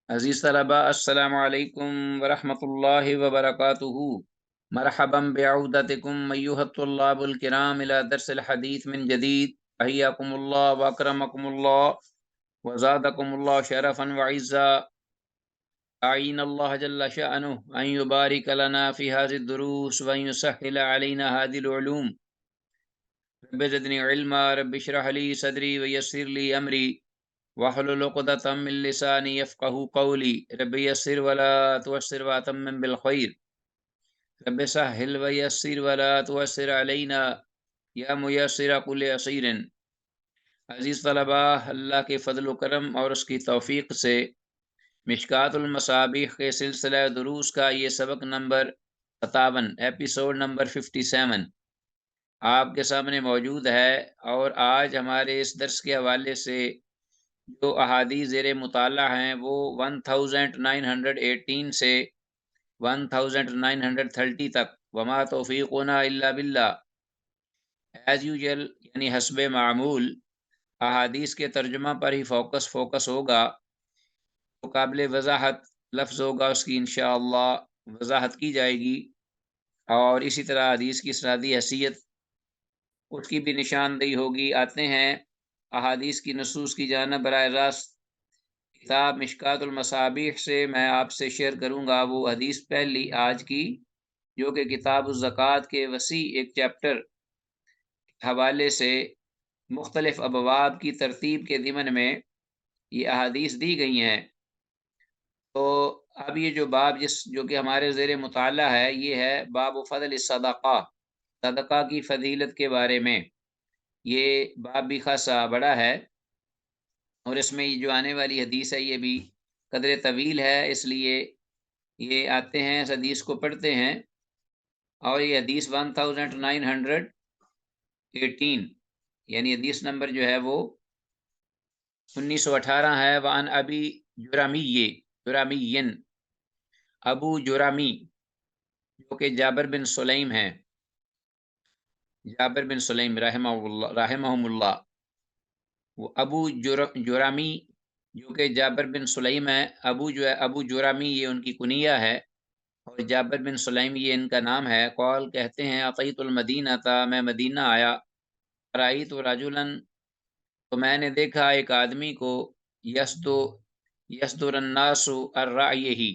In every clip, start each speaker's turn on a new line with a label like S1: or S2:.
S1: عزیز طلباء السلام علیکم ورحمۃ اللہ وبرکاتہ۔ مرحبا بعودتکم ایھا الطلاب الکرام الی درس الحدیث من جدید۔ حیاکم اللہ واکرمکم اللہ وزادکم اللہ شرفا وعزا۔ اعین اللہ جل شأنہ ان یبارک لنا فی هذه الدروس وان یسهل علینا هذه العلوم۔ رب زدنی علما، رب اشرح لی صدری ویسر لی امری واحلل عقدۃ من لسانی یفقهوا قولی۔ رب یسر ولا تعسر واتمم بالخیر، رب سهل ویسر ولا تعسر علینا یا میسر کل عسیر۔ عزیز طلباء، اللہ کے فضل و کرم اور اس کی توفیق سے مشکوٰۃ المصابیح کے سلسلہ دروس کا یہ سبق نمبر 57 ایپیسوڈ نمبر 57 آپ کے سامنے موجود ہے، اور آج ہمارے اس درس کے حوالے سے جو احادیث زیر مطالعہ ہیں وہ 1918 سے 1930 تک، وما توفیقنا الا باللہ، ایز یوزل یعنی حسب معمول احادیث کے ترجمہ پر ہی فوکس ہوگا۔ تو قابل وضاحت لفظ ہوگا، اس کی انشاءاللہ وضاحت کی جائے گی، اور اسی طرح حدیث کی اسنادی حیثیت اس کی بھی نشاندہی ہوگی۔ آتے ہیں احادیث کی نصوص کی جانب۔ براہ راست کتاب مشکوٰۃ المصابیح سے میں آپ سے شیئر کروں گا وہ حدیث پہلی آج کی، جو کہ کتاب الزکوٰۃ کے وسیع ایک چیپٹر کے حوالے سے مختلف ابواب کی ترتیب کے ضمن میں یہ احادیث دی گئی ہیں۔ تو اب یہ جو باب جو کہ ہمارے زیر مطالعہ ہے، یہ ہے باب فضل الصدقہ، صدقہ کی فضیلت کے بارے میں۔ یہ باب بھی خاصا بڑا ہے، اور اس میں یہ جو آنے والی حدیث ہے یہ بھی قدر طویل ہے، اس لیے یہ آتے ہیں اس حدیث کو پڑھتے ہیں، اور یہ حدیث 1918 یعنی حدیث نمبر جو ہے وہ 1918 ہے۔ وعن ابی جرامی ابو جرامی، جو کہ جابر بن سلیم ہیں، جابر بن سلیم رحمہم اللہ۔ وہ ابو جرامی جو کہ جابر بن سلیم ہے، ابو جرامی یہ ان کی کنیہ ہے، اور جابر بن سلیم یہ ان کا نام ہے۔ قول کہتے ہیں اتیت المدینہ تھا، میں مدینہ آیا، رأیت رجلا، تو میں نے دیکھا ایک آدمی کو، یصدر الناس الرأیہ،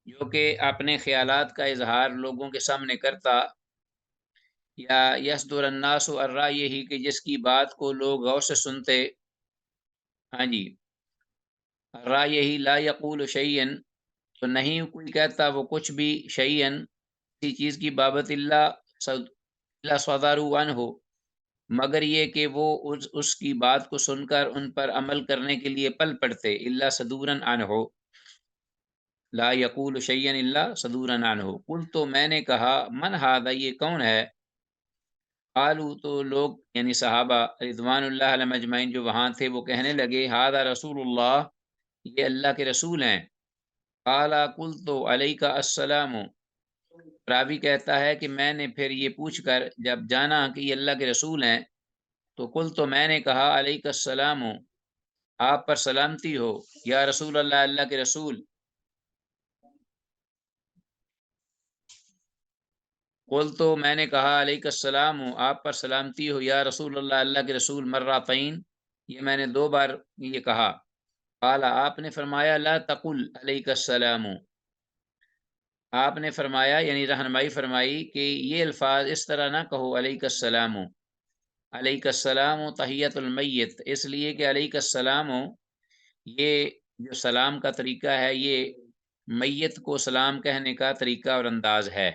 S1: جو کہ اپنے خیالات کا اظہار لوگوں کے سامنے کرتا، یا یصدر الناس الرأیہ کہ جس کی بات کو لوگ غور سے سنتے۔ ہاں جی، الرأیہ لا یقول شیئا، تو نہیں کوئی کہتا وہ کچھ بھی، شیئا کسی چیز کی بابت، الا صدروا عنہ، مگر یہ کہ وہ اس کی بات کو سن کر ان پر عمل کرنے کے لیے پل پڑتے، الا صدورا عنہ، لا یقول شیئا الا صدورا عنہ۔ قلت، تو میں نے کہا، من ھذا، یہ کون ہے؟ قالوا، تو لوگ یعنی صحابہ رضوان اللہ علیہم اجمعین جو وہاں تھے وہ کہنے لگے، ھذا رسول اللہ، یہ اللہ کے رسول ہیں۔ قال قلت علیک السلام، راوی کہتا ہے کہ میں نے پھر یہ پوچھ کر جب جانا کہ یہ اللہ کے رسول ہیں، تو قلت، تو میں نے کہا، علیک السلام، آپ پر سلامتی ہو، یا رسول اللہ، اللہ کے رسول۔ قلت، تو میں نے کہا، علیک السلام، آپ پر سلامتی ہو، یا رسول اللہ، اللہ کے رسول، مرتين، یہ میں نے 2 بار یہ کہا۔ قال، آپ نے فرمایا، لا تقل علیک السلام، آپ نے فرمایا یعنی رہنمائی فرمائی کہ یہ الفاظ اس طرح نہ کہو، علیک السلام، علیک السلام تحیت المیت، اس لیے کہ علیک السلام یہ جو سلام کا طریقہ ہے یہ میت کو سلام کہنے کا طریقہ اور انداز ہے،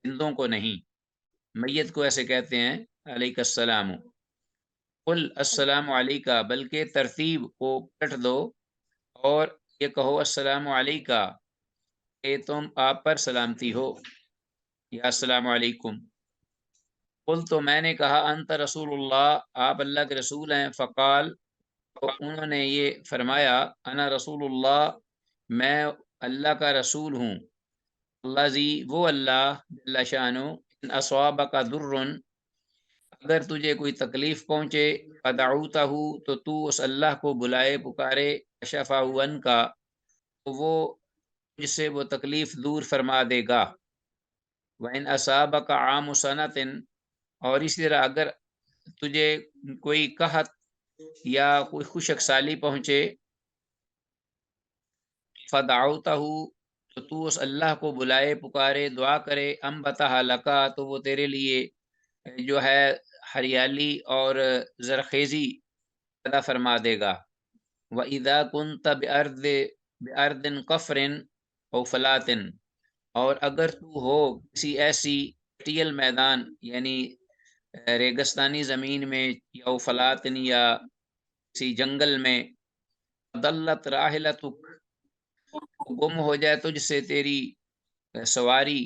S1: زندوں کو نہیں، میت کو ایسے کہتے ہیں علیک السلام۔ قل السلام علیکہ، بلکہ ترتیب کو پلٹ دو اور یہ کہو، السلام علیکہ، کہ تم آپ پر سلامتی ہو، یا السلام علیکم۔ قل، تو میں نے کہا، انت رسول اللہ، آپ اللہ کے رسول ہیں۔ فقال، تو انہوں نے یہ فرمایا، انا رسول اللہ، میں اللہ کا رسول ہوں، الذی، وہ اللہ، جل شانہ، ان اصابک ضر، اگر تجھے کوئی تکلیف پہنچے، فدعوتہ، تو اس اللہ کو بلائے پکارے، کشفہ عنک، تو وہ تجھ سے وہ تکلیف دور فرما دے گا۔ وَإِنْ أَصَابَكَ عَامُ سَنَةٍ، اور اسی طرح اگر تجھے کوئی قحط یا کوئی خشک سالی پہنچے، فدعوتہ، تو تو اس اللہ کو بلائے، پکارے، دعا کرے، انبتہ لکا، تو وہ تیرے لیے جو ہے ہریالی اور زرخیزی پیدا فرما دے گا۔ وَإِذَا كُنْتَ بِأَرْضٍ قَفْرٍ أَوْ فَلَاتٍ، اور اگر تو ہو کسی ایسی ٹیل میدان یعنی ریگستانی زمین میں، یا فلاطن یا کسی جنگل میں، ضلت راحلتک، گم ہو جائے تجھ سے تیری سواری،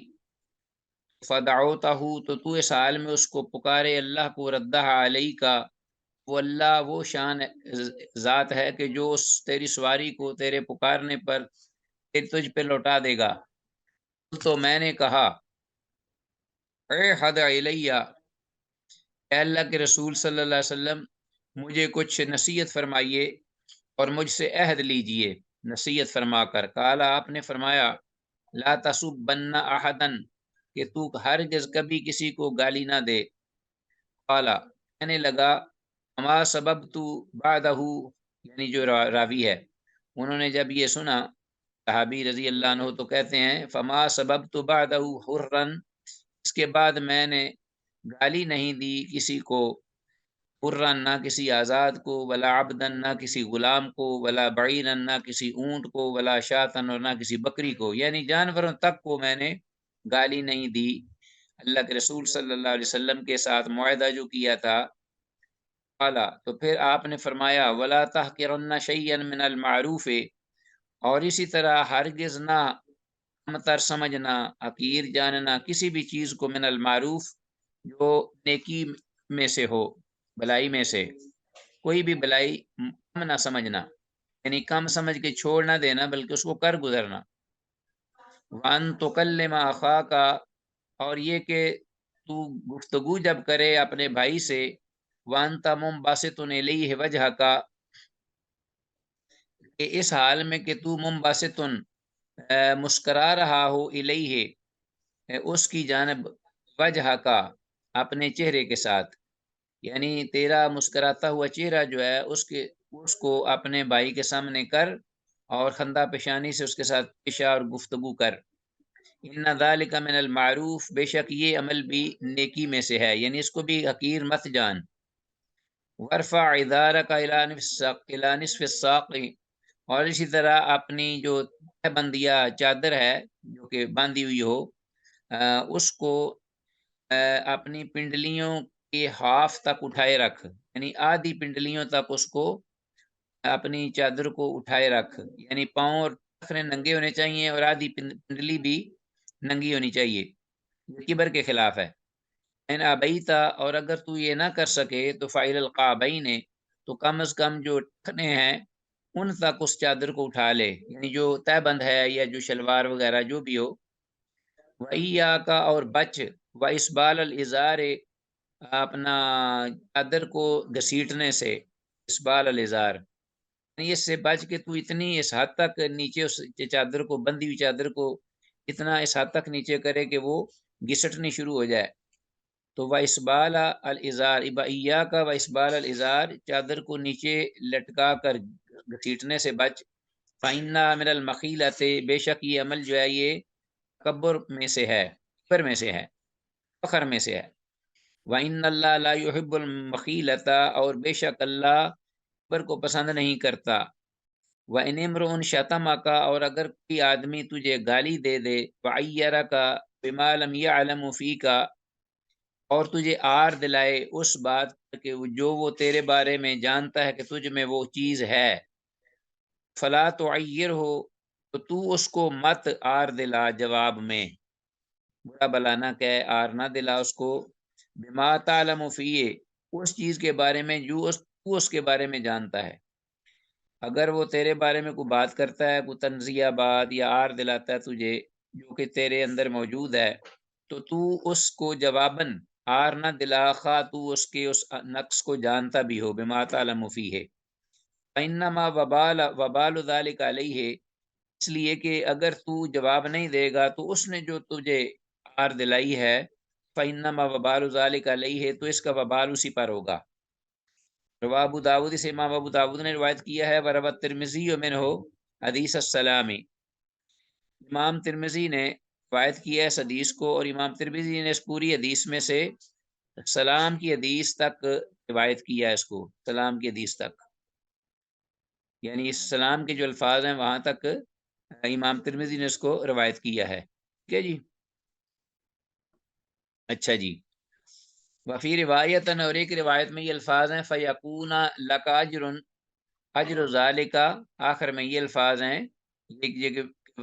S1: فدعوتہ، تو تو اس حال میں اس کو پکارے، اللہ کو، ردہ علیہ کا، وہ اللہ وہ شان ذات ہے کہ جو اس تیری سواری کو تیرے پکارنے پر تجھ پہ لوٹا دے گا۔ تو میں نے کہا، اے حد علیہ، اے اللہ کے رسول صلی اللہ علیہ وسلم، مجھے کچھ نصیحت فرمائیے اور مجھ سے عہد لیجئے نصیحت فرما کر۔ قال، آپ نے فرمایا، لا تسبن احدا، کہ تو ہرگز کبھی کسی کو گالی نہ دے۔ قال، کہنے لگا، اما سببت بعدہ، یعنی جو راوی ہے، انہوں نے جب یہ سنا، صحابی رضی اللہ عنہ، تو کہتے ہیں، فما سببت بعدہ حرا، اس کے بعد میں نے گالی نہیں دی کسی کو، حرا نہ کسی آزاد کو، ولا عبدن نہ کسی غلام کو، ولا بعیرن نہ کسی اونٹ کو، ولا شاتن اور نہ کسی بکری کو، یعنی جانوروں تک کو میں نے گالی نہیں دی۔ اللہ کے رسول صلی اللہ علیہ وسلم کے ساتھ معاہدہ جو کیا تھا۔ قالا، تو پھر آپ نے فرمایا، ولا تحقرن شیئا من المعروف، اور اسی طرح ہرگز نہ کمتر سمجھنا، حقیر جاننا کسی بھی چیز کو، من المعروف، جو نیکی میں سے ہو، بلائی میں سے، کوئی بھی بلائی کم نہ سمجھنا، یعنی کم سمجھ کے چھوڑ نہ دینا بلکہ اس کو کر گزرنا۔ وَأَن تُكَلِّمَ أَخَاكَ، اور یہ کہ تو گفتگو جب کرے اپنے بھائی سے، وَأَنْتَ مُنبَسِطٌ إِلَيْهِ وَجْهَكَ، کہ اس حال میں کہ تو منبسطن، مسکرا رہا ہو، الیہ، اس کی جانب، وجہ کا، اپنے چہرے کے ساتھ، یعنی تیرا مسکراتا ہوا چہرہ جو ہے اس کو اپنے بھائی کے سامنے کر، اور خندہ پیشانی سے اس کے ساتھ پیشہ اور گفتگو کر۔ ان ذالک من المعروف، بے شک یہ عمل بھی نیکی میں سے ہے، یعنی اس کو بھی حقیر مت جان۔ ورفع ادارک الی نصف الساق، اور اسی طرح اپنی جو بندیا چادر ہے جو کہ باندھی ہوئی ہو، اس کو اپنی پنڈلیوں کے ہاف تک اٹھائے رکھ، یعنی آدھی پنڈلیوں تک اس کو اپنی چادر کو اٹھائے رکھ، یعنی پاؤں اور ٹخنے ننگے ہونے چاہیے اور آدھی پنڈلی بھی ننگی ہونی چاہیے، یہ کبر کے خلاف ہے۔ ان ابیتا، اور اگر تو یہ نہ کر سکے تو فعل القعبین، تو کم از کم جو ٹخنے ہیں ان تک اس چادر کو اٹھا لے، یعنی جو تہ بند ہے یا جو شلوار وغیرہ جو بھی ہو۔ وَإِيَّاكَ، اور بچ، وَإِسْبَالَ الْإِزَارِ، اپنا چادر کو گھسیٹنے سے، اسبال الازار، یعنی اس سے بچ کے تو اتنی اس حد تک نیچے اس چادر کو، بندی ہوئی چادر کو اتنا اس حد تک نیچے کرے کہ وہ گھسٹنی شروع ہو جائے۔ تو وَإِسْبَالَ الْإِزَارِ، وَإِيَّاكَ وَإِسْبَالَ الْإِزَارِ، چادر کو نیچے لٹکا کر گھسیٹنے سے بچ۔ فَإِنَّهَا مِنَ الْمَخِيلَةِ، بے شک یہ عمل جو ہے یہ تکبر میں سے ہے، کبر میں سے ہے، فخر میں سے ہے۔ وَإِنَّ اللَّهَ لَا يُحِبُّ الْمَخِيلَةَ، اور بے شک اللہ کبر کو پسند نہیں کرتا۔ وَإِنِ امْرُؤٌ شَتَمَكَ، اور اگر کوئی آدمی تجھے گالی دے دے، وَعَيَّرَكَ بِمَا لَمْ يَعْلَمُ فِيكَ، اور تجھے آر دلائے اس بات کہ جو وہ تیرے بارے میں جانتا ہے کہ تجھ میں وہ چیز ہے، فَلَا تُعَيِّرْهُ، تو تو اس کو مت آر دلا جواب میں، برا بلا نہ کہ، آر نہ دلا اس کو، بما تعلم فیہ، اس چیز کے بارے میں جو تو اس کے بارے میں جانتا ہے۔ اگر وہ تیرے بارے میں کوئی بات کرتا ہے، کوئی تنزیہ بات یا آر دلاتا ہے تجھے جو کہ تیرے اندر موجود ہے، تو اس کو جواباً آر نہ دلا، خواہ تو اس کے اس نقص کو جانتا بھی ہو، بما تعلم فیہ۔ فإنما وبال ذلك علیہ، اس لیے کہ اگر تو جواب نہیں دے گا تو اس نے جو تجھے آر دلائی ہے فَإِنَّمَا وَبَالُ ذَلِكَ عَلَيْهِ، تو اس کا وبال اسی پر ہوگا۔ رواہ ابو داود، سے امام ابو داود نے روایت کیا ہے، وروا الترمذی منہ حدیث السلامی، امام ترمذی نے روایت کیا ہے اس حدیث کو، اور امام ترمذی نے اس پوری حدیث میں سے سلام کی حدیث تک روایت کیا ہے، اس کو سلام کی حدیث تک، یعنی اس سلام کے جو الفاظ ہیں وہاں تک امام ترمذی نے اس کو روایت کیا ہے، ٹھیک ہے جی۔ اچھا جی، وفی روایت، اور ایک روایت میں یہ الفاظ ہیں فیقون لک اجر، اجر ذالک، آخر میں یہ الفاظ ہیں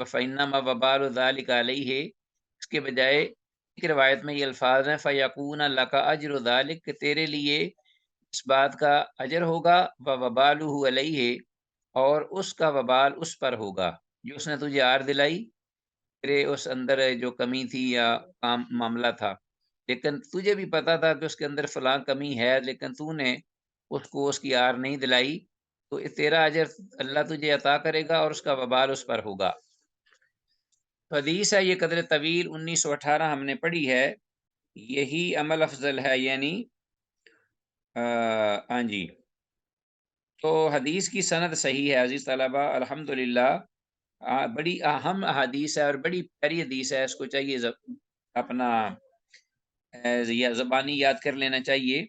S1: فإنما وبال ذالک علیہ، اس کے بجائے ایک روایت میں یہ الفاظ ہیں فیقون لک اجر ذالک، کہ تیرے لیے اس بات کا اجر ہوگا، وبالہ علیہ، اور اس کا وبال اس پر ہوگا، جو اس نے تجھے آر دلائی، تیرے اس اندر جو کمی تھی یا کام معاملہ تھا، لیکن تجھے بھی پتا تھا کہ اس کے اندر فلاں کمی ہے، لیکن تو نے اس کو اس کی آر نہیں دلائی، تو تیرا اجر اللہ تجھے عطا کرے گا اور اس کا وبال اس پر ہوگا۔ حدیث ہے یہ قدر طویل 1918 ہم نے پڑھی ہے، یہی عمل افضل ہے، یعنی ہاں جی، تو حدیث کی سند صحیح ہے عزیز طلبہ، الحمدللہ، بڑی اہم حدیث ہے اور بڑی پیاری حدیث ہے، اس کو چاہیے اپنا یا زبانی یاد کر لینا چاہیے۔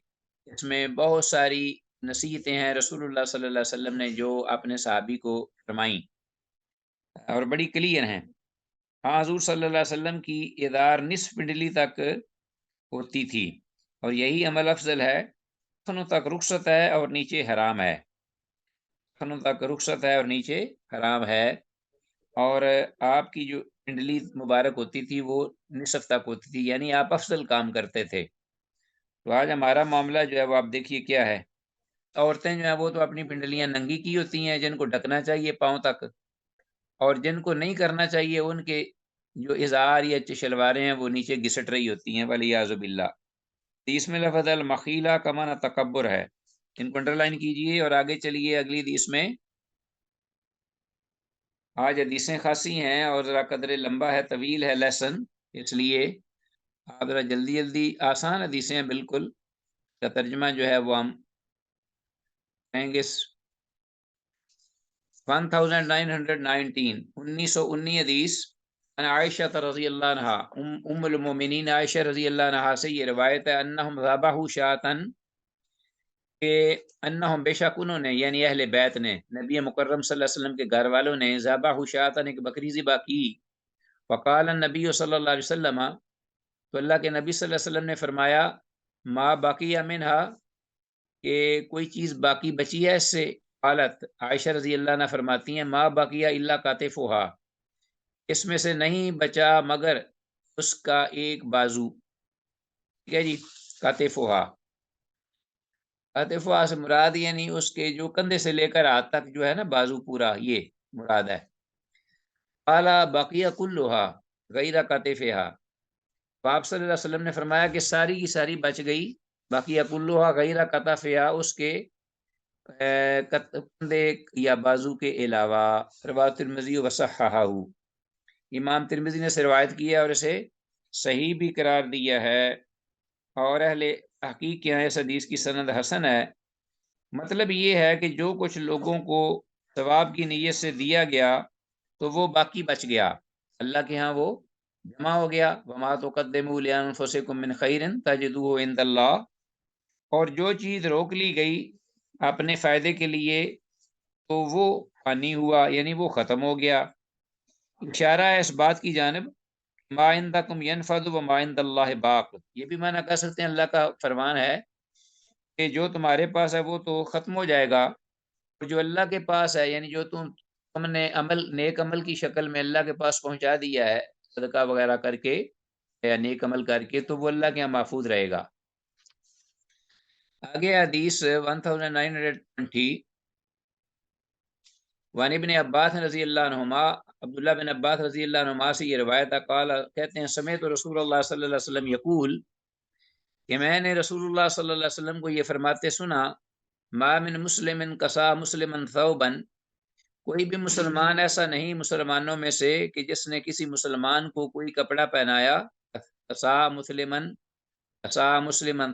S1: اس میں بہت ساری نصیحتیں ہیں رسول اللہ صلی اللہ علیہ وسلم نے جو اپنے صحابی کو فرمائیں، اور بڑی کلیئر ہیں۔ ہاں، حضور صلی اللہ علیہ وسلم کی ادار نصف پنڈلی تک ہوتی تھی، اور یہی عمل افضل ہے، خنوں تک رخصت ہے اور نیچے حرام ہے، خنوں تک رخصت ہے اور نیچے حرام ہے، اور آپ کی جو پنڈلی مبارک ہوتی تھی وہ نصف تک ہوتی تھی، یعنی آپ افضل کام کرتے تھے۔ تو آج ہمارا معاملہ جو ہے وہ آپ دیکھیے کیا ہے، عورتیں جو ہیں وہ تو اپنی پنڈلیاں ننگی کی ہوتی ہیں، جن کو ڈھکنا چاہیے پاؤں تک، اور جن کو نہیں کرنا چاہیے ان کے جو ازار یا شلواریں ہیں وہ نیچے گھسٹ رہی ہوتی ہیں، ولیعاذ باللہ۔ حدیث میں لفظ المخیلہ کا معنی تکبر ہے، ان کو انڈر لائن کیجئے اور آگے چلیے اگلی حدیث میں۔ آج حدیثیں خاصی ہیں اور ذرا قدر لمبا ہے، طویل ہے لیسن، اس لیے آپ ذرا جلدی جلدی، آسان حدیثیں ہیں بالکل، کا ترجمہ جو ہے وہ ہم کہیں گے 1919 1919 حدیث ان عائشہ رضی اللہ عنہا، ام المومنین عائشہ رضی اللہ عنہا سے یہ روایت ہے، انہم ذبحوا شاۃ، کہ انہم بے شک انہوں نے، یعنی اہل بیت نے، نبی مکرم صلی اللہ علیہ وسلم کے گھر والوں نے، ذبحوا شاۃ، ایک بکری ذبح کی، وقال النبی صلی اللہ علیہ وسلم، تو اللہ کے نبی صلی اللہ علیہ وسلم نے فرمایا، ما بقی منہا، کہ کوئی چیز باقی بچی ہے اس سے، قالت، عائشہ رضی اللہ عنہ فرماتی ہیں، ما بقی الا کاتفھا، اس میں سے نہیں بچا مگر اس کا ایک بازو، ٹھیک ہے جی، کاتفھا، کاتفھا سے مراد یعنی اس کے جو کندھے سے لے کر ہاتھ تک جو ہے نا بازو پورا، یہ مراد ہے۔ قال بقی کلھا غیر کاتفھا، آپ صلی اللہ علیہ وسلم نے فرمایا کہ ساری کی ساری بچ گئی، باقی کلھا غیر کاتفھا، اس کے کندھے یا بازو کے علاوہ، رواه ترمذی وصححہ، امام ترمذی نے اسے روایت کیا اور اسے صحیح بھی قرار دیا ہے، اور اہل تحقیق کے یہاں اس حدیث کی سند حسن ہے۔ مطلب یہ ہے کہ جو کچھ لوگوں کو ثواب کی نیت سے دیا گیا تو وہ باقی بچ گیا، اللہ کے ہاں وہ جمع ہو گیا، وما تقدموا لانفسکم من خیر تجدوہ عند اللہ، اور جو چیز روک لی گئی اپنے فائدے کے لیے تو وہ فانی ہوا، یعنی وہ ختم ہو گیا۔ اشارہ ہے اس بات کی جانب، ما عندکم ینفد وما عند اللہ باق، یہ بھی معنی کر سکتے ہیں، اللہ کا فرمان ہے کہ جو تمہارے پاس ہے وہ تو ختم ہو جائے گا، اور جو اللہ کے پاس ہے، یعنی جو تم نے عمل، نیک عمل کی شکل میں اللہ کے پاس پہنچا دیا ہے، صدقہ وغیرہ کر کے یا نیک عمل کر کے، تو وہ اللہ کے یہاں محفوظ رہے گا۔ آگے حدیث 1920، وان ابن عباس رضی اللہ عنہما، عبداللہ بن عباس رضی اللہ عنہما سے یہ روایت ہے، قال، کہتے ہیں، سمعت رسول اللہ صلی اللہ علیہ وسلم یقول، کہ میں نے رسول اللہ صلی اللہ علیہ وسلم کو یہ فرماتے سنا، ما من مسلم کسا مسلما ثوبا، کوئی بھی مسلمان ایسا نہیں مسلمانوں میں سے کہ جس نے کسی مسلمان کو کوئی کپڑا پہنایا، عصا مسلمن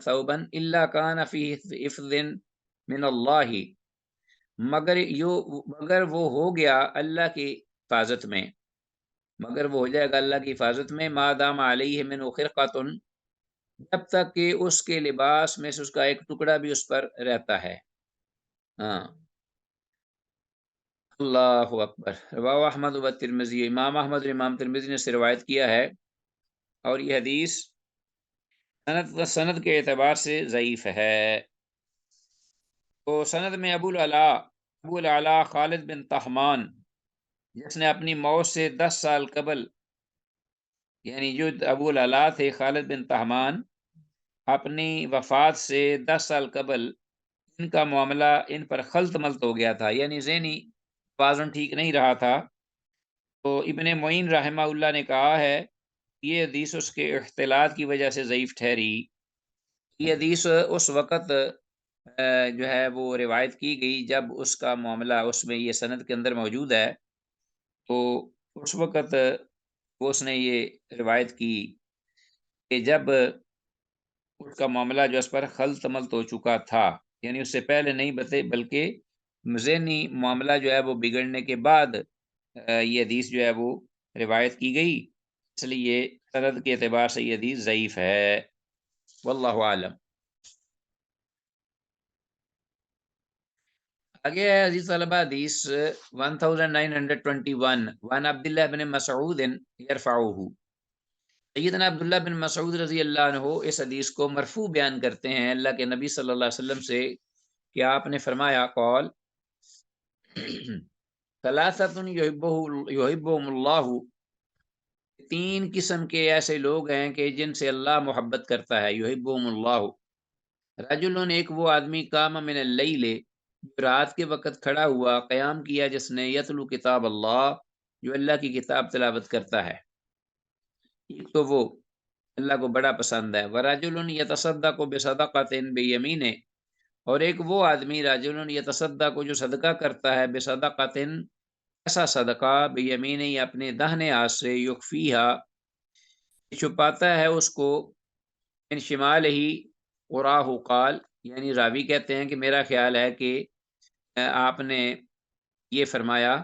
S1: ثوبا الا کان فی حفظ من اللہ، مگر وہ ہو گیا اللہ کی حفاظت میں، مگر وہ ہو جائے گا اللہ کی حفاظت میں، ما دام علیہ من خرقۃ، جب تک کہ اس کے لباس میں سے اس کا ایک ٹکڑا بھی اس پر رہتا ہے۔ ہاں، اللہ اکبر۔ رواه احمد و ترمذی، امام احمد اور امام ترمذی نے سے روایت کیا ہے، اور یہ حدیث سند کے اعتبار سے ضعیف ہے۔ تو سند میں ابو العلا خالد بن طہمان، جس نے اپنی موت سے 10 سال قبل، یعنی جو ابو العلا تھے خالد بن طہمان، اپنی وفات سے 10 سال قبل ان کا معاملہ ان پر خلط ملط ہو گیا تھا، یعنی ذہنی توازن ٹھیک نہیں رہا تھا۔ تو ابن معین رحمہ اللہ نے کہا ہے یہ حدیث اس کے اختلاط کی وجہ سے ضعیف ٹھہری۔ یہ حدیث اس وقت جو ہے وہ روایت کی گئی جب اس کا معاملہ اس میں یہ سند کے اندر موجود ہے، تو اس وقت اس نے یہ روایت کی کہ جب اس کا معاملہ جو اس پر خلط ملط ہو چکا تھا، یعنی اس سے پہلے نہیں بلکہ ذہنی معاملہ جو ہے وہ بگڑنے کے بعد یہ حدیث جو ہے وہ روایت کی گئی، اس لیے سند کے اعتبار سے یہ حدیث ضعیف ہے، واللہ عالم۔ آگے ہے عزیز طلبہ حدیث 1921، وعن عبداللہ بن مسعود یرفعہ، سیدنا عبداللہ بن مسعود رضی اللہ عنہ اس حدیث کو مرفوع بیان کرتے ہیں اللہ کے نبی صلی اللہ علیہ وسلم سے کہ آپ نے فرمایا، قول ثلاثۃ یحبہم اللہ، تین قسم کے ایسے لوگ ہیں کہ جن سے اللہ محبت کرتا ہے، یحبہم اللہ، رجل، ایک وہ آدمی، قام من اللیل، جو رات کے وقت کھڑا ہوا، قیام کیا جس نے، یتلو کتاب اللہ، جو اللہ کی کتاب تلاوت کرتا ہے، ایک تو وہ اللہ کو بڑا پسند ہے، وَرَجُلٌ يَتَصَدَّقُ بِصَدَقَةٍ بِيَمِينِهِ، اور ایک وہ آدمی، رجل یتصدق، جو صدقہ کرتا ہے، بصدقۃ، ایسا صدقہ، بیمینہ، اپنے داہنے ہاتھ سے، یخفیہا، چھپاتا ہے اس کو، من شمال ہی، قراہ قال، یعنی راوی کہتے ہیں کہ میرا خیال ہے کہ آپ نے یہ فرمایا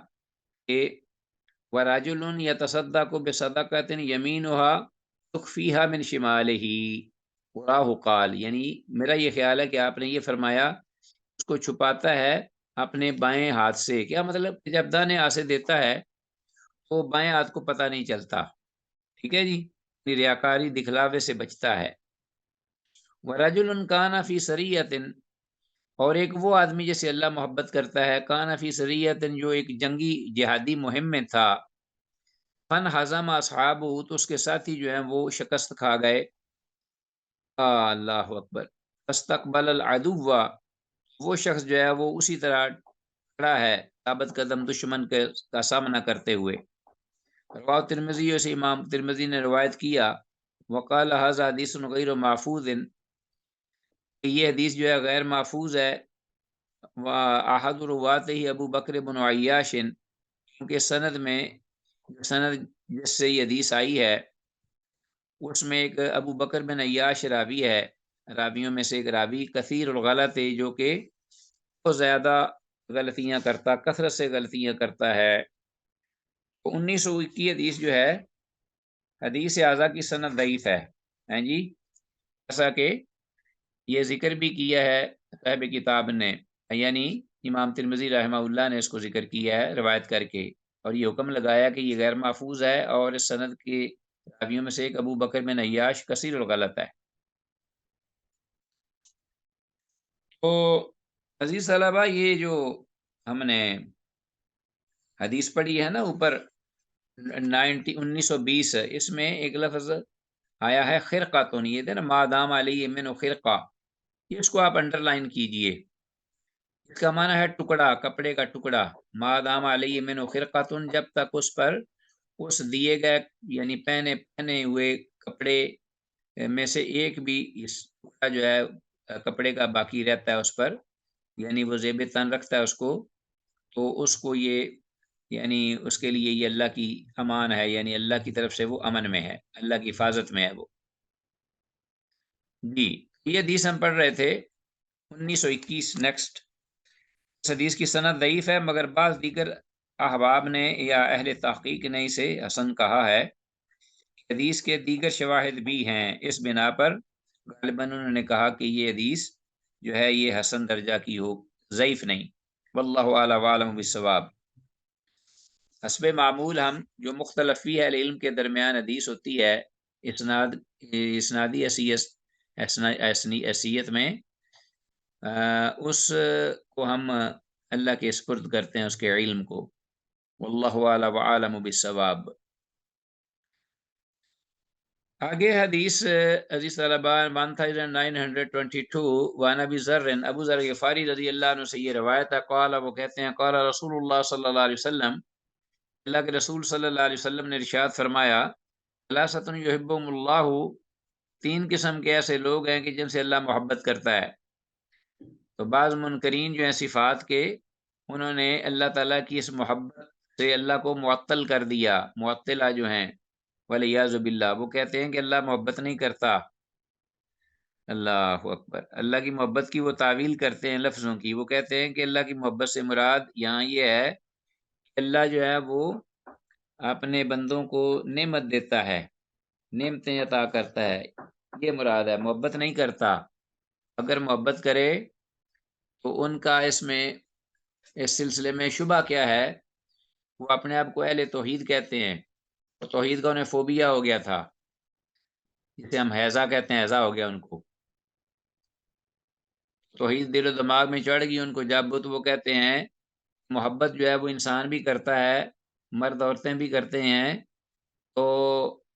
S1: کہ وَرَجُلٌ يَتَصَدَّقُ بِصَدَقَةٍ يَمِينُهَا تُخْفِيهَا مِنْ شِمَالِهِ وَرَاهُ قال، یعنی میرا یہ خیال ہے کہ آپ نے یہ فرمایا اس کو چھپاتا ہے اپنے بائیں ہاتھ سے۔ کیا مطلب کہ جب داہنے ہاتھ سے دیتا ہے تو بائیں ہاتھ کو پتہ نہیں چلتا، ٹھیک ہے جی، ریاکاری دکھلاوے سے بچتا ہے۔ وَرَجُلٌ كَانَ فِي سَرِيَّةٍ، اور ایک وہ آدمی جسے اللہ محبت کرتا ہے، کان فی سریۃ، جو ایک جنگی جہادی مہم میں تھا، فن ہزم اصحابہ، تو اس کے ساتھی جو ہیں وہ شکست کھا گئے، اللہ اکبر، فاستقبل العدو، وہ شخص جو ہے وہ اسی طرح کھڑا ہے ثابت قدم دشمن کا سامنا کرتے ہوئے۔ رواه ترمذی، سے امام ترمذی نے روایت کیا، وقال هذا حدیث غیر محفوظ، یہ حدیث جو ہے غیر محفوظ ہے، وأحد رواته ابو بکر بن عیاش، کیونکہ سند جس سے یہ حدیث آئی ہے اس میں ایک ابو بکر بن عیاش راوی ہے، راویوں میں سے ایک راوی کثیر الغلط ہے، جو کہ بہت زیادہ غلطیاں کرتا، کثرت سے غلطیاں کرتا ہے۔ 1900 کی حدیث جو ہے، حدیث اعضا کی سند ضعیف ہے، ہیں جی، جیسا کہ یہ ذکر بھی کیا ہے صاحب کتاب نے، یعنی امام ترمذی رحمہ اللہ نے اس کو ذکر کیا ہے روایت کر کے، اور یہ حکم لگایا کہ یہ غیر محفوظ ہے، اور اس سند کے راویوں میں سے ایک ابو بکر بن عیاش کثیر الغلط ہے۔ تو عزیز طلبہ، یہ جو ہم نے حدیث پڑھی ہے نا اوپر 1920، اس میں ایک لفظ آیا ہے خرقہ، تو نہیں ہے نا، مادام علیہ من خرقہ، اس کو آپ انڈر لائن کیجئے، اس کا معنی ہے ٹکڑا، کپڑے کا ٹکڑا، مادام علیہ من خرقۃ، جب تک اس پر اس دیے گئے، یعنی پہنے ہوئے کپڑے میں سے ایک بھی اس ٹکڑا جو ہے کپڑے کا باقی رہتا ہے اس پر، یعنی وہ زیب تن رکھتا ہے اس کو، تو اس کو یہ یعنی اس کے لیے یہ اللہ کی امان ہے، یعنی اللہ کی طرف سے وہ امن میں ہے، اللہ کی حفاظت میں ہے وہ۔ جی، یہ حدیث ہم پڑھ رہے تھے 1921 نیکسٹ۔ اس حدیث کی سند ضعیف ہے، مگر بعض دیگر احباب نے یا اہل تحقیق نے اسے حسن کہا ہے۔ حدیث کے دیگر شواہد بھی ہیں، اس بنا پر غالباً انہوں نے کہا کہ یہ حدیث جو ہے یہ حسن درجہ کی ہو، ضعیف نہیں۔ واللہ اعلیٰ عالم بالصواب۔ حسب معمول ہم جو مختلف فی اہل علم کے درمیان حدیث ہوتی ہے اسنادی حیثیت میں، اس کو ہم اللہ کے سپرد کرتے ہیں، اس کے علم کو۔ واللہ اعلیٰ عالم بالصواب۔ آگے حدیث عزیز طلباء 1922 وعن ابی ذر، ابو ذر غفاری رضی اللہ عنہ سے یہ روایت ہے، قال، وہ کہتے ہیں، قال رسول اللہ صلی اللہ علیہ وسلم، اللہ کے رسول صلی اللہ علیہ وسلم نے ارشاد فرمایا، ثلاثۃ یحبہم اللہ، تین قسم کے ایسے لوگ ہیں کہ جن سے اللہ محبت کرتا ہے۔ تو بعض منکرین جو ہیں صفات کے، انہوں نے اللہ تعالیٰ کی اس محبت سے اللہ کو معطل کر دیا، معطلہ جو ہیں ولیعاذ باللہ، وہ کہتے ہیں کہ اللہ محبت نہیں کرتا۔ اللہ اکبر، اللہ کی محبت کی وہ تعویل کرتے ہیں لفظوں کی، وہ کہتے ہیں کہ اللہ کی محبت سے مراد یہاں یہ ہے کہ اللہ جو ہے وہ اپنے بندوں کو نعمت دیتا ہے، نعمتیں عطا کرتا ہے، یہ مراد ہے، محبت نہیں کرتا۔ اگر محبت کرے تو ان کا اس سلسلے میں شبہ کیا ہے، وہ اپنے آپ کو اہل توحید کہتے ہیں، اور توحید کا انہیں فوبیا ہو گیا تھا، جسے ہم حیضہ کہتے ہیں، حیضہ ہو گیا ان کو، توحید دل و دماغ میں چڑھ گئی ان کو، جب تو وہ کہتے ہیں محبت جو ہے وہ انسان بھی کرتا ہے، مرد عورتیں بھی کرتے ہیں، تو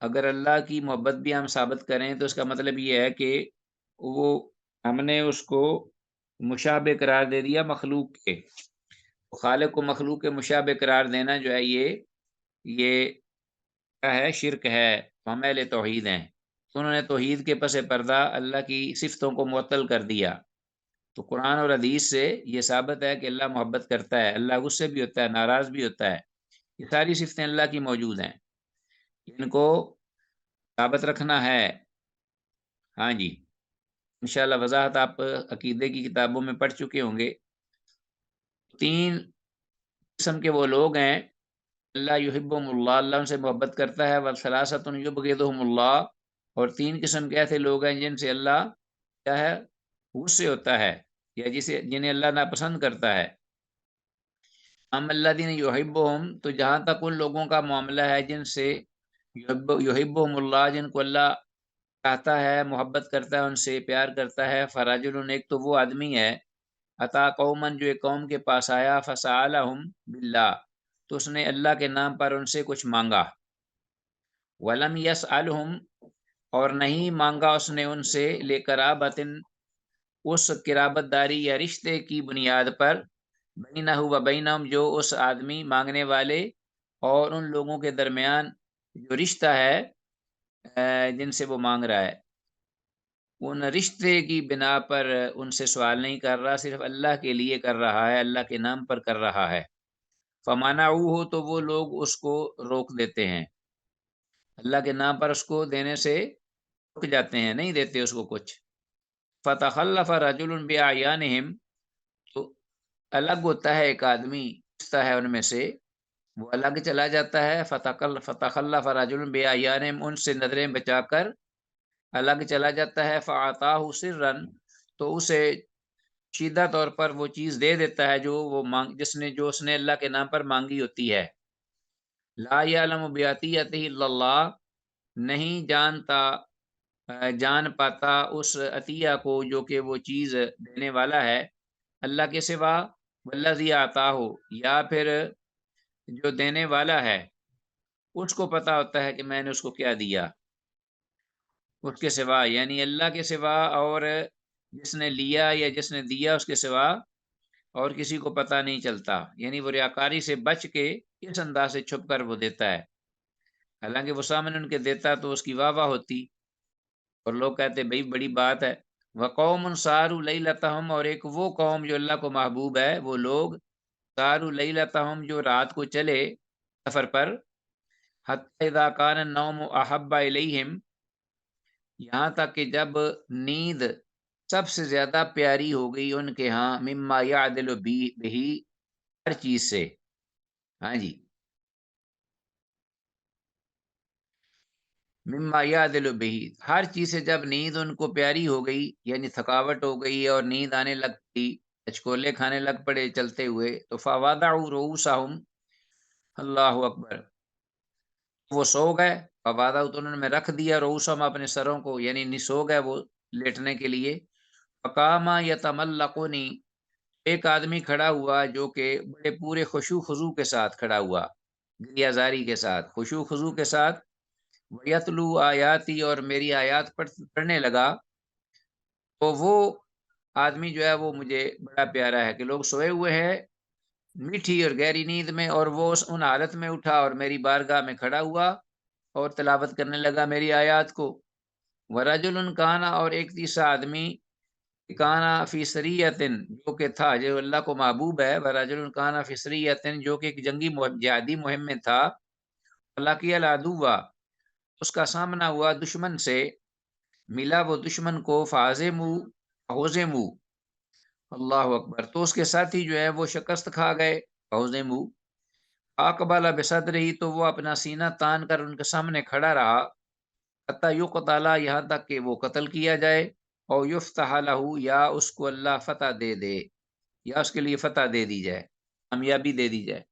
S1: اگر اللہ کی محبت بھی ہم ثابت کریں تو اس کا مطلب یہ ہے کہ وہ ہم نے اس کو مشابہ قرار دے دیا مخلوق کے، خالق کو مخلوق کے مشابہ قرار دینا جو ہے یہ کیا ہے، شرک ہے، ہم اہل توحید ہیں۔ تو انہوں نے توحید کے پس پردہ اللہ کی صفتوں کو معطل کر دیا۔ تو قرآن اور حدیث سے یہ ثابت ہے کہ اللہ محبت کرتا ہے، اللہ غصے بھی ہوتا ہے، ناراض بھی ہوتا ہے، یہ ساری صفتیں اللہ کی موجود ہیں، ان کو ثابت رکھنا ہے۔ ہاں جی، انشاءاللہ وضاحت آپ عقیدے کی کتابوں میں پڑھ چکے ہوں گے۔ تین قسم کے وہ لوگ ہیں، اللہ یحبہم اللہ، اللہ ان سے محبت کرتا ہے، وثلاثۃ یبغضہم اللہ، اور تین قسم کے ایسے لوگ ہیں جن سے اللہ کیا ہے، غصے ہوتا ہے، یا جنہیں اللہ ناپسند کرتا ہے۔ ہم اللہ دین یحبہم، تو جہاں تک ان لوگوں کا معاملہ ہے جن سے یحبہم اللہ، جن کو اللہ چاہتا ہے، محبت کرتا ہے، ان سے پیار کرتا ہے، فرجل، ایک تو وہ آدمی ہے، عطا قومن، جو ایک قوم کے پاس آیا، فسألہم باللہ، تو اس نے اللہ کے نام پر ان سے کچھ مانگا، ولم یسألہم، اور نہیں مانگا اس نے ان سے لقرابۃ، اس قرابت داری یا رشتے کی بنیاد پر، بینہ و بینہم، جو اس آدمی مانگنے والے اور ان لوگوں کے درمیان جو رشتہ ہے جن سے وہ مانگ رہا ہے، ان رشتے کی بنا پر ان سے سوال نہیں کر رہا، صرف اللہ کے لیے کر رہا ہے، اللہ کے نام پر کر رہا ہے۔ فمنعوہ، تو وہ لوگ اس کو روک دیتے ہیں، اللہ کے نام پر اس کو دینے سے رک جاتے ہیں، نہیں دیتے اس کو کچھ۔ فتخلف رجل بأعیانہم، تو الگ ہوتا ہے ایک آدمی، ہے ان میں سے وہ الگ چلا جاتا ہے، فتخلف رجل بأعیانہم، ان سے نظریں بچا کر الگ چلا جاتا ہے، فأعطاہ سرا، تو اسے شیدہ طور پر وہ چیز دے دیتا ہے جو وہ جو اس نے اللہ کے نام پر مانگی ہوتی ہے۔ لا یعلم بعطیتہ الا اللہ، نہیں جان پاتا اس عطیہ کو جو کہ وہ چیز دینے والا ہے اللہ کے سوا، والذی اعطاہ، یا پھر جو دینے والا ہے اس کو پتا ہوتا ہے کہ میں نے اس کو کیا دیا، اس کے سوا، یعنی اللہ کے سوا، اور جس نے لیا یا جس نے دیا اس کے سوا اور کسی کو پتہ نہیں چلتا، یعنی وہ ریاکاری سے بچ کے اس انداز سے چھپ کر وہ دیتا ہے، حالانکہ وہ سامنے ان کے دیتا تو اس کی واہ واہ ہوتی، اور لوگ کہتے بھئی بڑی بات ہے۔ وقوم ساروا لیلتہم، اور ایک وہ قوم جو اللہ کو محبوب ہے، وہ لوگ سارو لیلتہم جو رات کو چلے سفر پر، حتی اذا کان النوم احب الیہم یہاں تک کہ جب نیند سب سے زیادہ پیاری ہو گئی ان کے ہاں، مما یعدل بہی ہر چیز سے، ہاں جی، مما یعدل بہی ہر چیز سے جب نیند ان کو پیاری ہو گئی، یعنی تھکاوٹ ہو گئی اور نیند آنے لگ گئی، اچکولے کھانے لگ پڑے چلتے ہوئے، تو فوضعوا رؤوسہم، اللہ اکبر، وہ سو گئے، فوضعوا تو انہوں نے رکھ دیا، رؤوسہم اپنے سروں کو، یعنی سو گئے وہ لیٹنے کے لیے، فقاما یتملقنی ایک آدمی کھڑا ہوا جو کہ بڑے پورے خشوع خضوع کے ساتھ کھڑا ہوا، گریہ زاری کے ساتھ، خشوع خضوع کے ساتھ، وَيَتْلُو آیاتی اور میری آیات پڑھنے لگا، تو وہ آدمی جو ہے وہ مجھے بڑا پیارا ہے کہ لوگ سوئے ہوئے ہیں میٹھی اور گہری نیند میں، اور وہ ان حالت میں اٹھا اور میری بارگاہ میں کھڑا ہوا اور تلاوت کرنے لگا میری آیات کو، وَرَجُلٌ کانا اور ایک تیسرا آدمی کانا فی سریتن جو کہ تھا، جو اللہ کو محبوب ہے، وَرَجُلٌ کانا فی سریتن جو کہ ایک جنگی جہادی مہم میں تھا، لقی العدو اس کا سامنا ہوا دشمن سے، ملا وہ دشمن کو، فہزموا اللہ اکبر، تو اس کے ساتھی جو ہے وہ شکست کھا گئے، فہزموا اقبل بصدرہ تو وہ اپنا سینہ تان کر ان کے سامنے کھڑا رہا، حتی یقتل یہاں تک کہ وہ قتل کیا جائے، اور یفتح لہ یا اس کو اللہ فتح دے دے، یا اس کے لیے فتح دے دی جائے، کامیابی دے دی جائے۔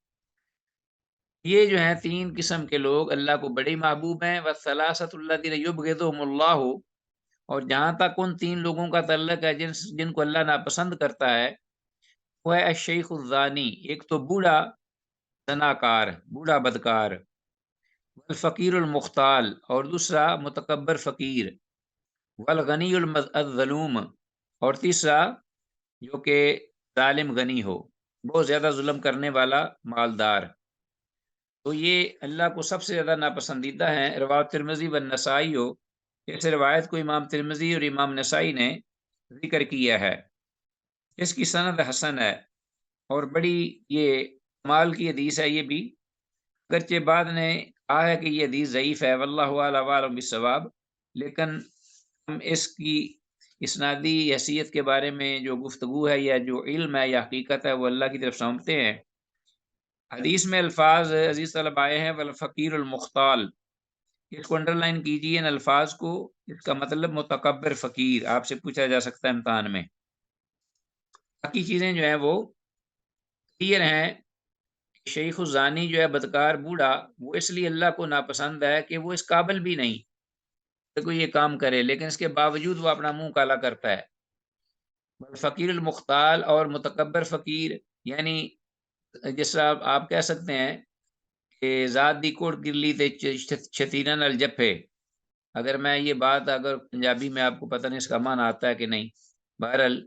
S1: یہ جو ہیں تین قسم کے لوگ اللہ کو بڑے محبوب ہیں، والثلاثۃ الذین یبغضهم اللہ، اور جہاں تک ان تین لوگوں کا تعلق ہے جن کو اللہ ناپسند کرتا ہے، وہ ہے الشیخ الزانی، ایک تو بوڑھا زناکار، بوڑھا بدکار، والفقیر المختال اور دوسرا متکبر فقیر، والغنی الظلوم اور تیسرا جو کہ ظالم غنی ہو، بہت زیادہ ظلم کرنے والا مالدار، تو یہ اللہ کو سب سے زیادہ ناپسندیدہ ہیں۔ روایت ترمذی و نسائی ہو، اس روایت کو امام ترمذی اور امام نسائی نے ذکر کیا ہے، اس کی سند حسن ہے، اور بڑی یہ کمال کی حدیث ہے یہ بھی، اگرچہ بعد نے کہا ہے کہ یہ حدیث ضعیف ہے، واللہ اعلم بالصواب، لیکن ہم اس کی اسنادی حیثیت کے بارے میں جو گفتگو ہے یا جو علم ہے یا حقیقت ہے وہ اللہ کی طرف سونپتے ہیں۔ حدیث میں الفاظ عزیز طلب آئے ہیں والفقیر المختال، اس کو انڈر لائن کیجیے ان الفاظ کو، اس کا مطلب متکبر فقیر، آپ سے پوچھا جا سکتا ہے امتحان میں، باقی چیزیں جو ہیں وہ کلیئر ہیں۔ شیخ الزانی جو ہے بدکار بوڑھا، وہ اس لیے اللہ کو ناپسند ہے کہ وہ اس قابل بھی نہیں کہ کوئی یہ کام کرے، لیکن اس کے باوجود وہ اپنا منہ کالا کرتا ہے۔ فقیر المختال اور متکبر فقیر، یعنی جس طرح آپ کہہ سکتے ہیں کہ ذات دی کوڑ گرلی تے چھتیرا نال جفے، اگر میں یہ بات اگر پنجابی میں آپ کو پتہ نہیں اس کا معنی آتا ہے کہ نہیں، بہرحال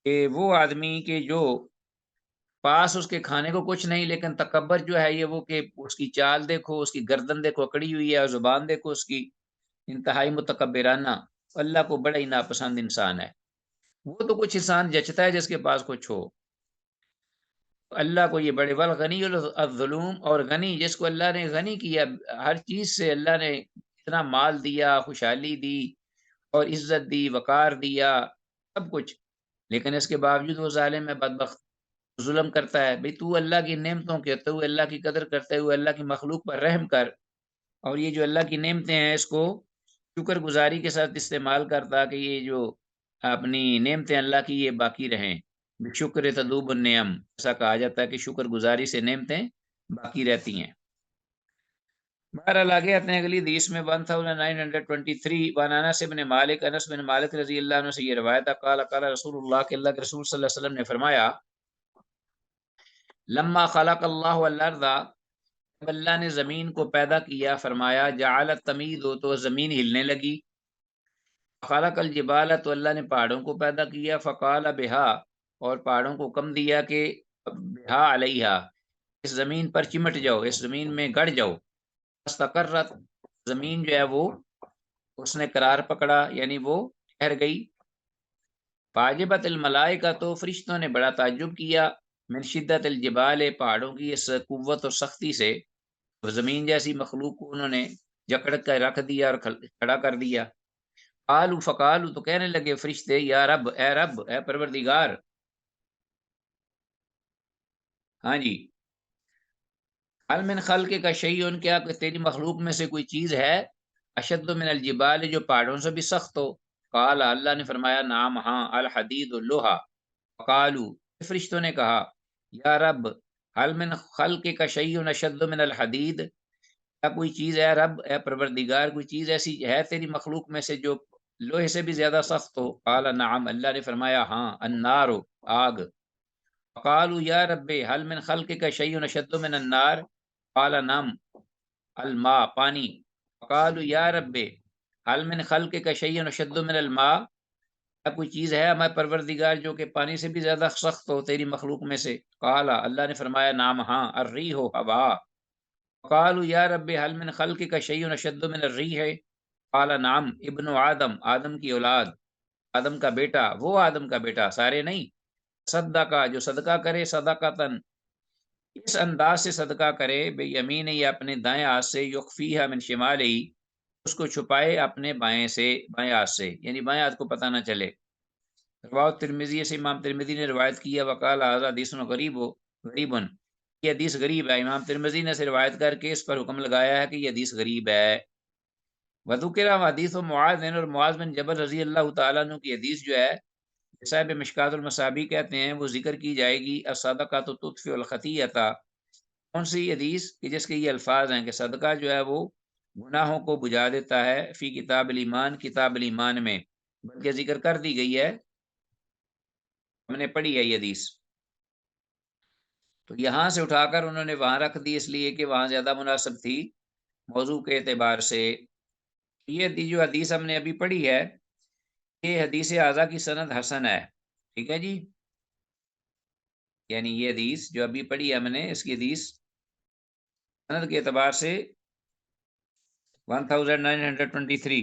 S1: کہ وہ آدمی کے جو پاس اس کے کھانے کو کچھ نہیں، لیکن تکبر جو ہے یہ وہ کہ اس کی چال دیکھو، اس کی گردن دیکھو اکڑی ہوئی ہے، اور زبان دیکھو اس کی انتہائی متکبرانہ، اللہ کو بڑا ہی ناپسند انسان ہے۔ وہ تو کچھ انسان جچتا ہے جس کے پاس کچھ ہو، اللہ کو یہ بڑے، والغنی الظلوم اور غنی جس کو اللہ نے غنی کیا، ہر چیز سے اللہ نے اتنا مال دیا، خوشحالی دی اور عزت دی، وقار دیا، سب کچھ، لیکن اس کے باوجود وہ ظالم ہے، بدبخت، ظلم کرتا ہے۔ بھئی تو اللہ کی نعمتوں کے، تو اللہ کی قدر کرتے ہوئے اللہ کی مخلوق پر رحم کر، اور یہ جو اللہ کی نعمتیں ہیں اس کو شکر گزاری کے ساتھ استعمال کرتا کہ یہ جو اپنی نعمتیں اللہ کی یہ باقی رہیں، شکر تدوب النعم، ایسا کہا جاتا ہے کہ شکر گزاری سے نعمتیں باقی رہتی ہیں۔ بہرحال آگے آتے ہیں اگلی حدیث میں 1923، وعن انس بن مالک، انس بن مالک رضی اللہ عنہ سے یہ روایت ہے، قال قال رسول اللہ کہ اللہ کے رسول صلی اللہ علیہ وسلم نے فرمایا، لما خلق اللہ الارض، جب اللہ نے زمین کو پیدا کیا، فرمایا جعلت تمید، تو زمین ہلنے لگی، خلق الجبال، تو اللہ نے پہاڑوں کو پیدا کیا، فقال بہا، اور پہاڑوں کو کم دیا کہ بہا علیہا، اس زمین پر چمٹ جاؤ، اس زمین میں گڑ جاؤ، استقرت، زمین جو ہے وہ اس نے قرار پکڑا، یعنی وہ ٹھہر گئی، فاجبت الملائکہ، تو فرشتوں نے بڑا تعجب کیا، من شدت الجبال، پہاڑوں کی اس قوت اور سختی سے، زمین جیسی مخلوق کو انہوں نے جکڑ کر رکھ دیا اور کھڑا کر دیا۔ قالوا فقالوا، تو کہنے لگے فرشتے، یا رب، اے پروردگار، ہاں جی، حل من خلق کا شیء، کیا کہ تیری مخلوق میں سے کوئی چیز ہے، اشد من الجبال، جو پہاڑوں سے بھی سخت ہو؟ قال، اللہ نے فرمایا، نعم، ہاں، الحدید، لوہا۔ قالوا، فرشتوں نے کہا، یا رب، حل من خلق کا شیء اشد من الحدید، کیا کوئی چیز ہے رب، اے پروردگار، کوئی چیز ایسی ہے تیری مخلوق میں سے جو لوہے سے بھی زیادہ سخت ہو؟ قال نعم، اللہ نے فرمایا، ہاں، النار، آگ۔ قالوا یا رب، حل من خلق کا شیء اشد من النار؟ قال نعم، الماء، پانی۔ قالوا یا رب، حل من خلق کا شیء اشد من الماء، کیا کوئی چیز ہے ہمارے پروردگار جو کہ پانی سے بھی زیادہ سخت ہو تیری مخلوق میں سے؟ قال، اللہ نے فرمایا، نعم، ہاں، الریح، ہوا۔ قالوا یا رب، حل من خلق کا شیء اشد من الریح؟ قال نعم، ابن آدم، آدم کی اولاد، آدم کا بیٹا، وہ آدم کا بیٹا، سارے نہیں، صدقہ، جو صدقہ کرے، صدقتن، اس انداز سے صدقہ کرے، بے یمین، یا اپنے دائیں ہاتھ سے، یخفیہا من شمالہ، اس کو چھپائے اپنے بائیں سے، بائیں ہاتھ سے، یعنی بائیں ہاتھ کو پتہ نہ چلے۔ روایت ترمذی سے، امام ترمذی نے روایت کیا، وقال ھذا حدیث غریب، یہ حدیث غریب ہے۔ امام ترمذی نے سے روایت کر کے اس پر حکم لگایا ہے کہ یہ حدیث غریب ہے۔ وذکر حدیث معاذ، اور معاذ بن جبل رضی اللہ تعالیٰ عنہ کی حدیث جو ہے، صاحب مشکات المصابیح کہتے ہیں، وہ ذکر کی جائے گی، الصدقۃ تطفئ الخطیئۃ، کون سی حدیث کہ جس کے یہ الفاظ ہیں کہ صدقہ جو ہے وہ گناہوں کو بجھا دیتا ہے، فی کتاب الایمان، کتاب الایمان میں، بلکہ ذکر کر دی گئی ہے، ہم نے پڑھی ہے یہ حدیث۔ تو یہاں سے اٹھا کر انہوں نے وہاں رکھ دی، اس لیے کہ وہاں زیادہ مناسب تھی موضوع کے اعتبار سے۔ یہ جو حدیث ہم نے ابھی پڑھی ہے، یہ حدیث اعلیٰ کی سند حسن ہے، ٹھیک ہے جی، یعنی یہ حدیث جو ابھی پڑھی ہے ہم نے، اس کی حدیث سند کے اعتبار سے 1923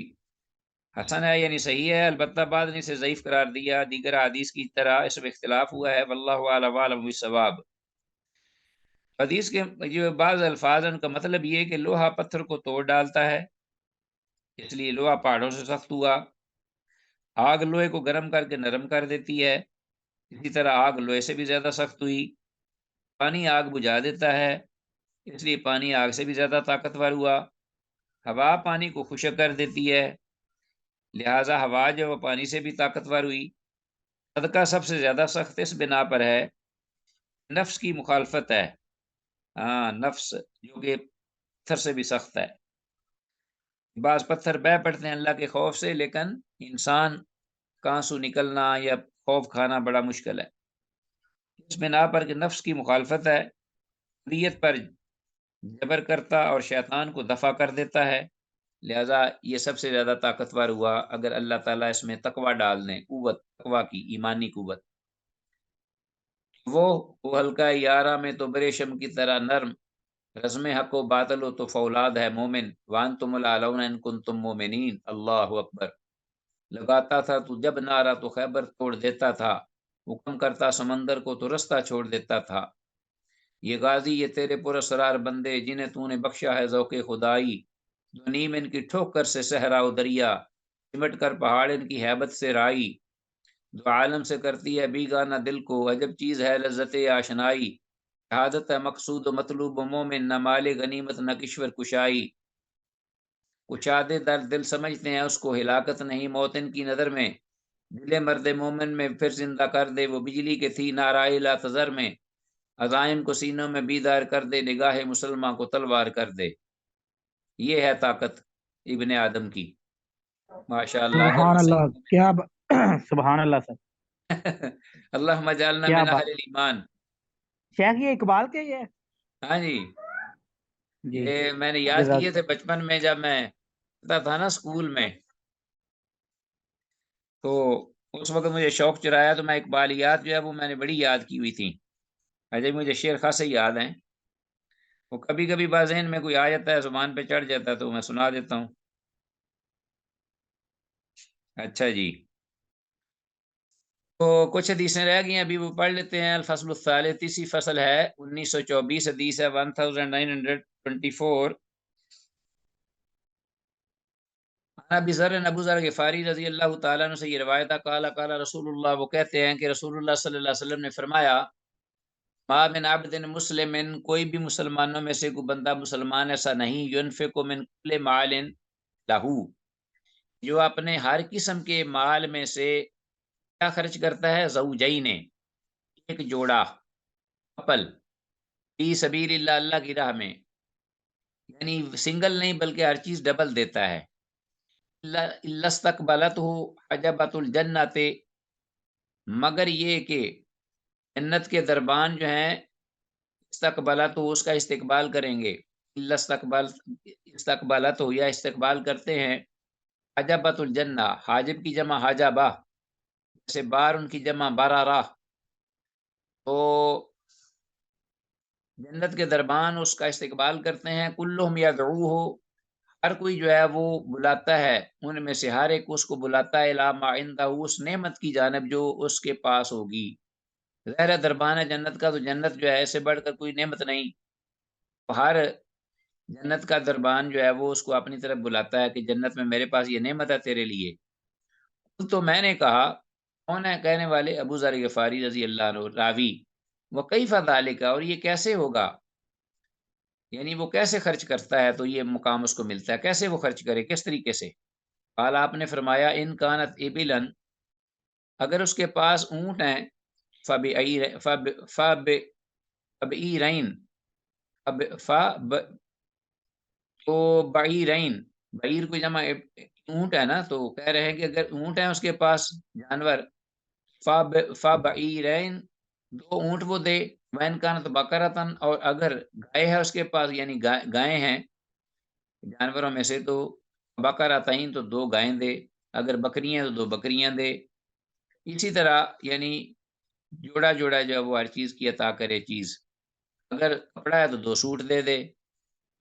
S1: حسن ہے، یعنی صحیح ہے، البتہ بعد نے اسے ضعیف قرار دیا، دیگر حدیث کی طرح اس میں اختلاف ہوا ہے، واللہ اعلم بالصواب۔ حدیث کے جو بعض الفاظ ہیں ان کا مطلب یہ ہے کہ لوہا پتھر کو توڑ ڈالتا ہے، اس لیے لوہا پہاڑوں سے سخت ہوا۔ آگ لوہے کو گرم کر کے نرم کر دیتی ہے، اسی طرح آگ لوہے سے بھی زیادہ سخت ہوئی۔ پانی آگ بجھا دیتا ہے، اس لیے پانی آگ سے بھی زیادہ طاقتور ہوا۔ ہوا پانی کو خشک کر دیتی ہے، لہٰذا ہوا جو وہ پانی سے بھی طاقتور ہوئی۔ صدقہ سب سے زیادہ سخت اس بنا پر ہے، نفس کی مخالفت ہے، ہاں، نفس جو کہ پتھر سے بھی سخت ہے۔ بعض پتھر بہ پڑتے ہیں اللہ کے خوف سے، لیکن انسان کا آنسو نکلنا یا خوف کھانا بڑا مشکل ہے، اس بنا پر کہ نفس کی مخالفت ہے، طبیعت پر جبر کرتا اور شیطان کو دفع کر دیتا ہے، لہذا یہ سب سے زیادہ طاقتور ہوا اگر اللہ تعالیٰ اس میں تقوی ڈال دیں، قوت، تقوی کی ایمانی قوت۔ وہ ہلکا یارہ میں تو بریشم کی طرح نرم، رزم حق و باطل ہو تو فولاد ہے مومن، وانتم الاعلون ان کنتم مومنین، اللہ اکبر۔ لگاتا تھا تو جب نعرہ تو خیبر توڑ دیتا تھا، حکم کرتا سمندر کو تو رستہ چھوڑ دیتا تھا۔ یہ غازی، یہ تیرے پراسرار بندے، جنہیں تو نے بخشا ہے ذوق خدائی، جو نیم ان کی ٹھوکر سے صحرا و دریا، سمٹ کر پہاڑ ان کی ہیبت سے رائی، جو عالم سے کرتی ہے بیگانہ دل کو، عجب چیز ہے لذت آشنائی، شہادت ہے مقصود و مطلوب و مومن، نہ مال غنیمت نہ کشور کشائی، کشادے در دل سمجھتے ہیں اس کو، ہلاکت نہیں موت ان کی نظر میں، دل مرد مومن میں پھر زندہ کر دے، وہ بجلی کے تھی نارائے لا تذر میں، عزائم کو سینوں میں بیدار کر دے، نگاہ مسلمان کو تلوار کر دے۔ یہ ہے طاقت ابن آدم کی، ماشاء اللہ، اگر
S2: سبحان
S1: وہ
S2: اللہ،
S1: صحیح
S2: کیا سبحان اللہ سر،
S1: اللہم جعلنا
S2: کیا
S1: من
S2: بات،
S1: اہل الایمان۔
S2: شیخ یہ اقبال کے یہ
S1: ہاں جی،
S2: جی،
S1: یہ میں نے یاد
S2: جزاک
S1: کیے تھے بچپن میں، جب میں پڑھتا تھا نا اسکول میں، تو اس وقت مجھے شوق چرایا تو میں اقبالیات جو ہے وہ میں نے بڑی یاد کی ہوئی تھی، اجے مجھے شعر خاصے یاد ہیں، وہ کبھی کبھی بعض ذہن میں کوئی آ جاتا ہے، زبان پہ چڑھ جاتا ہے تو میں سنا دیتا ہوں۔ اچھا جی، تو کچھ حدیثیں رہ گئی ہیں، ابھی وہ پڑھ لیتے ہیں۔ الفصل الثالث، تیسری فصل ہے، 1924 حدیث ہے، 1924۔ ابی ذر، ابو ذر غفاری رضی اللہ تعالیٰ عنہ سے یہ روایت ہے، قال قال رسول اللہ، وہ کہتے ہیں کہ رسول اللہ صلی اللہ علیہ وسلم نے فرمایا، ما من عبد مسلم، کوئی بھی مسلمانوں میں سے کوئی بندہ مسلمان ایسا نہیں، ينفق من كل مال لہو، جو اپنے ہر قسم کے مال میں سے کیا خرچ کرتا ہے، زوجین، ایک جوڑا، کپل، فی سبیل اللہ، اللہ کی راہ میں، یعنی سنگل نہیں بلکہ ہر چیز ڈبل دیتا ہے، الا استقبلتہ حجبۃ الجنت، مگر یہ کہ جنت کے دربان جو ہیں، استقبلت ہو، اس کا استقبال کریں گے، الا استقبلت ہو، یا استقبال کرتے ہیں، حجبۃ الجنہ، حاجب کی جمع حاجبہ، جیسے بار ان کی جمع برارہ، تو جنت کے دربان اس کا استقبال کرتے ہیں، کلہم یدعوہ، ہر کوئی جو ہے وہ بلاتا ہے، ان میں سے ہر ایک اس کو بلاتا ہے، الی ما عندہ، اس نعمت کی جانب جو اس کے پاس ہوگی۔ ظاہر ہے دربان ہے جنت کا، تو جنت جو ہے ایسے بڑھ کر کوئی نعمت نہیں، ہر جنت کا دربان جو ہے وہ اس کو اپنی طرف بلاتا ہے کہ جنت میں میرے پاس یہ نعمت ہے تیرے لیے۔ تو میں نے کہا، کون ہے کہنے والے؟ ابو ذر غفاری رضی اللہ عنہ، راوی، وکیف ذالک، اور یہ کیسے ہوگا، یعنی وہ کیسے خرچ کرتا ہے تو یہ مقام اس کو ملتا ہے، کیسے وہ خرچ کرے، کس طریقے سے؟ قال، آپ نے فرمایا، ان کانت ابلن، اگر اس کے پاس اونٹ ہیں، فبئیرین، تو بعیرین، بعیر کو جمع اونٹ ہے نا، تو کہہ رہے ہیں کہ اگر اونٹ ہیں اس کے پاس جانور، فبعیرین، دو اونٹ وہ دے، وین کانت بقرتن، اور اگر گائے ہے اس کے پاس، یعنی گائے ہیں جانوروں میں سے، تو بقرتین، تو دو گائیں دے، اگر بکریاں تو دو بکریاں دے، اسی طرح یعنی جوڑا جوڑا جو ہے وہ ہر چیز کی عطا کرے چیز، اگر کپڑا ہے تو دو سوٹ دے دے،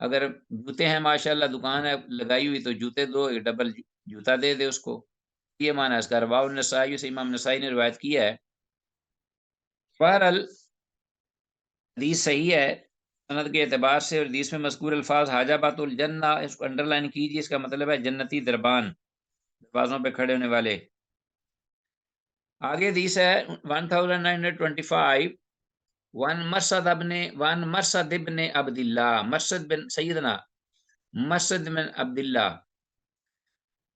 S1: اگر جوتے ہیں ماشاءاللہ دکان ہے لگائی ہوئی تو جوتے دو، ایک ڈبل جوتا دے دے اس کو، یہ معنی اس کا۔ رواه النسائی، سے امام نسائی نے روایت کیا ہے۔ بہرحال حدیث صحیح ہے سند کے اعتبار سے، اور حدیث میں مذکور الفاظ حاجبۃ الجنہ، اس کو انڈر لائن کیجیے، اس کا مطلب ہے جنتی دربان، دروازوں پہ کھڑے ہونے والے۔ آگے حدیث ہے 1925، وان مرثد ابن عبداللہ، مرثد بن سیدنا مرثد بن عبداللہ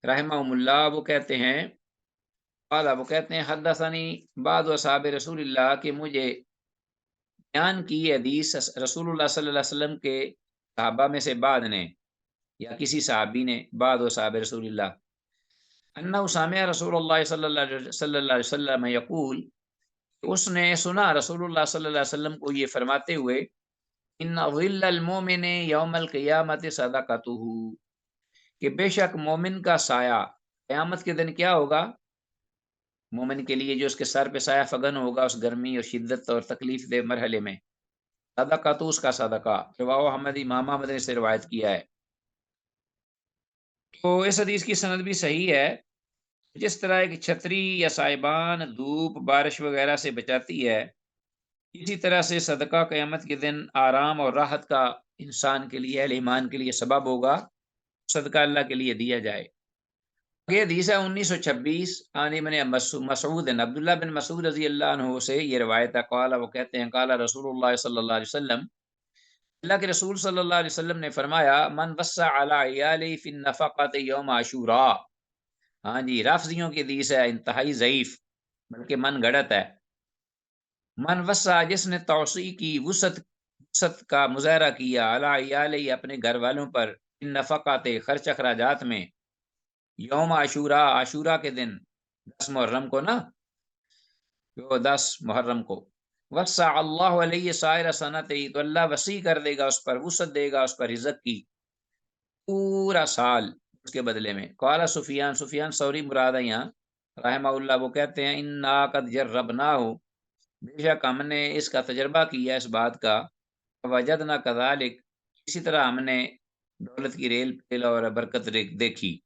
S1: رحمہ اللہ، وہ کہتے ہیں، قال، وہ کہتے ہیں، حدثنی بعض اصحاب رسول اللہ، کہ مجھے بیان کی حدیث رسول اللہ صلی اللہ علیہ وسلم کے صحابہ میں سے بعد نے، یا کسی صحابی نے، بعض اصحاب رسول اللہ، انہ سمع رسول اللہ صلی اللہ علیہ وسلم یقول، اس نے سنا رسول اللہ صلی اللہ علیہ وسلم کو یہ فرماتے ہوئے، ان ظل المومن یوم القیامت صدقتہ، کہ بے شک مومن کا سایہ قیامت کے دن کیا ہوگا، مومن کے لیے جو اس کے سر پہ سایہ فگن ہوگا اس گرمی اور شدت اور تکلیف دہ مرحلے میں، صدقہ تو اس کا صدقہ، رواہ احمد، امام احمد نے سے روایت کیا ہے۔ تو اس حدیث کی سند بھی صحیح ہے۔ جس طرح ایک چھتری یا سائبان دھوپ بارش وغیرہ سے بچاتی ہے، اسی طرح سے صدقہ قیامت کے دن آرام اور راحت کا انسان کے لیے، اہل ایمان کے لیے سبب ہوگا، صدقہ اللہ کے لیے دیا جائے۔ یہ حدیث ہے 1926، عن ابن مسعود، عبداللہ بن مسعود رضی اللہ عنہ سے یہ روایت ہے، قال، وہ کہتے ہیں، قال رسول اللہ صلی اللہ علیہ وسلم، اللہ کے رسول صلی اللہ علیہ وسلم نے فرمایا، من وسع علی عیالی فی النفقۃ یوم عاشوراء، ہاں جی، رافضیوں کی حدیث ہے، انتہائی ضعیف، بلکہ من گھڑت ہے۔ من وسع، جس نے توسیع کی، وسعت کا مظاہرہ کیا، علی عیالی، اپنے گھر والوں پر، ان نفقات، خرچ اخراجات میں، یوم عاشوراء، عاشورہ کے دن، 10 محرم کو نا، جو 10 محرم کو، وسع اللہ علیہ سائر سنتہ، تو اللہ وسیع کر دے گا اس پر، وسعت دے گا اس پر رزق کی، پورا سال اس کے بدلے میں۔ قال سفیان، سفیان ثوری مراد ہے یہاں، رحمہ اللہ، وہ کہتے ہیں، انا قد جربناہ، بے شک ہم نے اس کا تجربہ کیا، اس بات کا، وجدنا کذالک، اسی طرح ہم نے دولت کی ریل پیل اور برکت دیکھی۔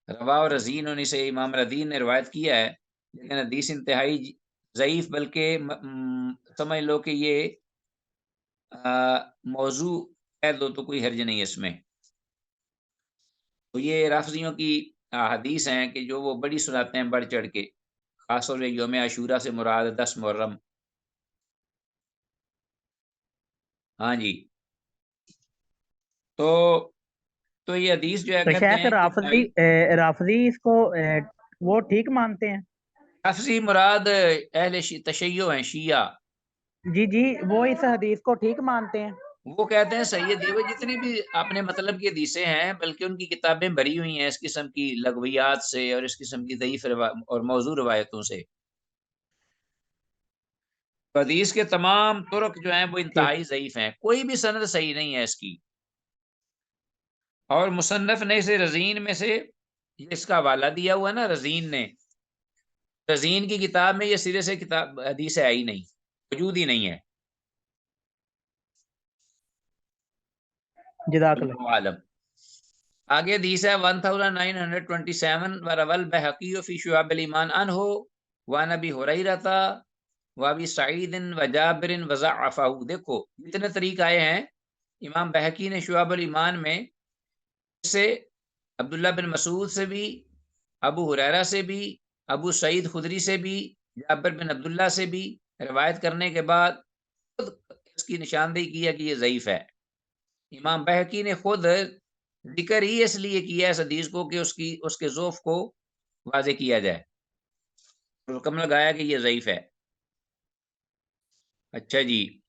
S1: رواہ رزین، سے امام ردین نے روایت کیا ہے، لیکن حدیث انتہائی ضعیف، بلکہ سمجھ لو کہ یہ موضوع کہہ دو تو کوئی حرج نہیں ہے اس میں۔ تو یہ رافضیوں کی حدیث ہیں کہ جو وہ بڑی سناتے ہیں بڑھ چڑھ کے، خاص طور سے یوم عاشورہ سے مراد 10 محرم۔ ہاں جی، تو یہ حدیث جو ہے
S2: تو
S1: کہتے
S2: شیخ
S1: ہیں کہ
S2: رافضی اس کو وہ ٹھیک مانتے ہیں؟
S1: رافضی مراد اہل تشیع ہیں، شیعہ۔
S2: جی جی، وہ اس حدیث کو ٹھیک مانتے ہیں؟
S1: وہ کہتے ہیں سید وہ جتنی بھی اپنے مطلب کی حدیثیں ہیں، بلکہ ان کی کتابیں بھری ہوئی ہیں اس قسم کی لغویات سے اور اس قسم کی ضعیف اور موضوع روایتوں سے۔ حدیث کے تمام طرق جو ہیں وہ
S2: ٹھیک۔
S1: انتہائی ضعیف ہیں، کوئی بھی سند صحیح نہیں ہے اس کی۔ اور مصنف نے اسے رزین میں سے اس کا حوالہ دیا ہوا نا، رزین نے، رزین کی کتاب میں یہ سرے سے کتاب حدیث ہے ہی نہیں، موجود ہی نہیں ہے۔
S2: جزاک اللہ۔
S1: اللہ عالم۔ آگے حدیث ہے 1927 وروى البيهقي في شعب الایمان عنه وعن ابي هريرة وابی سعید وجابر وضعفہ۔ دیکھو جتنے طریق آئے ہیں امام بہقی نے شعب الایمان میں، سے عبداللہ بن مسعود سے بھی، ابو ہریرہ سے بھی، ابو سعید خدری سے بھی، جابر بن عبداللہ سے بھی روایت کرنے کے بعد خود اس کی نشاندہی کیا کہ یہ ضعیف ہے۔ امام بہقی نے خود ذکر ہی اس لیے کیا اس حدیث کو کہ اس کے ضعف کو واضح کیا جائے، حکم لگایا کہ یہ ضعیف ہے۔ اچھا جی،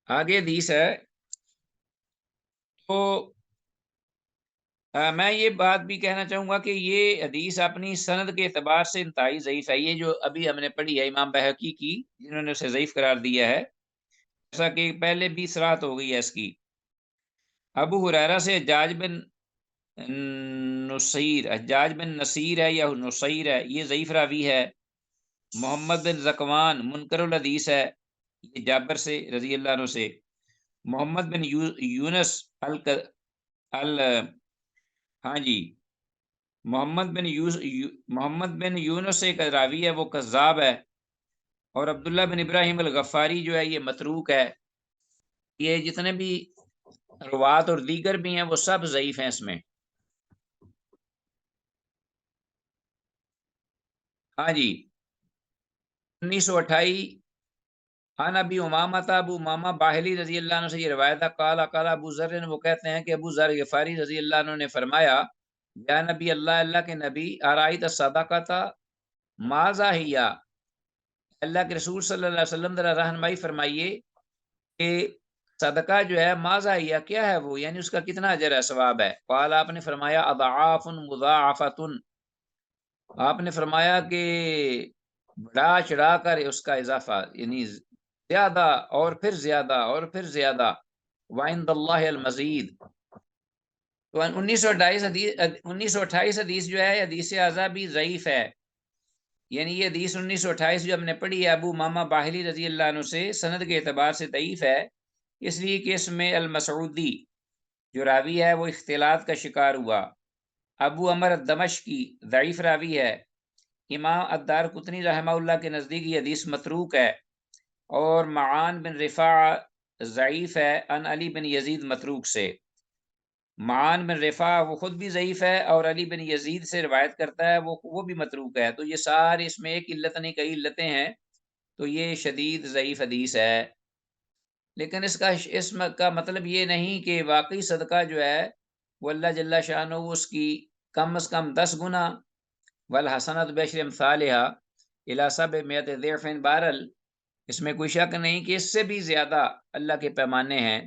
S1: آگے حدیث ہے۔ تو میں یہ بات بھی کہنا چاہوں گا کہ یہ حدیث اپنی سند کے اعتبار سے انتہائی ضعیف ہے۔ یہ جو ابھی ہم نے پڑھی ہے امام بہقی کی، جنہوں نے اسے ضعیف قرار دیا ہے، جیسا کہ پہلے بھی صراحت ہو گئی ہے اس کی۔ ابو ہریرہ سے حجاج بن نصیر ہے یا نصیر ہے، یہ ضعیف راوی ہے۔ محمد بن زکوان منکر الحدیث ہے، یہ جابر سے رضی اللہ عنہ سے۔ محمد بن یونس ہاں جی، محمد بن یونس ایک راوی ہے، وہ کذاب ہے۔ اور عبداللہ بن ابراہیم الغفاری جو ہے یہ متروک ہے۔ یہ جتنے بھی روات اور دیگر بھی ہیں وہ سب ضعیف ہیں اس میں۔ ہاں جی، 1928 عن ابی امامہ ابو امامہ باہلی رضی اللہ عنہ سے یہ روایت ہے، قال ابو ذر، وہ کہتے ہیں کہ ابو ذر غفاری رضی اللہ عنہ نے فرمایا، یا نبی اللہ، اللہ کے نبی، ارائیت الصدقۃ ماذا ہی، اللہ کے رسول صلی اللہ علیہ وسلم ذرا رہنمائی فرمائیے کہ صدقہ جو ہے ماذا ہی کیا ہے وہ، یعنی اس کا کتنا اجر ہے، ثواب ہے۔ قال آپ نے فرمایا اضعاف مضاعفۃ، آپ نے فرمایا کہ بڑھا چڑھا کر اس کا اضافہ، یعنی زیادہ اور پھر زیادہ اور پھر زیادہ، وعند اللہ المزید۔ تو 1928 حدیث جو ہے حدیث اعظہ بھی ضعیف ہے، یعنی یہ حدیث 1928 جو ہم نے پڑھی ہے ابو ماما باہلی رضی اللہ عنہ سے، سند کے اعتبار سے ضعیف ہے، اس لیے کہ اس میں المسعودی جو راوی ہے وہ اختلاط کا شکار ہوا۔ ابو عمر الدمشقی ضعیف راوی ہے۔ امام الدارقطنی رحمہ اللہ کے نزدیک یہ حدیث متروک ہے۔ اور معان بن رفاع ضعیف ہے ان علی بن یزید متروک سے۔ معان بن رفاع وہ خود بھی ضعیف ہے اور علی بن یزید سے روایت کرتا ہے، وہ بھی متروک ہے۔ تو یہ سارے اس میں ایک علت نہیں کئی علتیں ہیں، تو یہ شدید ضعیف حدیث ہے۔ لیکن اس کا مطلب یہ نہیں کہ واقعی صدقہ جو ہے وہ اللہ جل شانہ اس کی کم از کم 10 گنا، والحسنات بعشر امثالھا الی 700 ضعف، بہرحال اس میں کوئی شک نہیں کہ اس سے بھی زیادہ اللہ کے پیمانے ہیں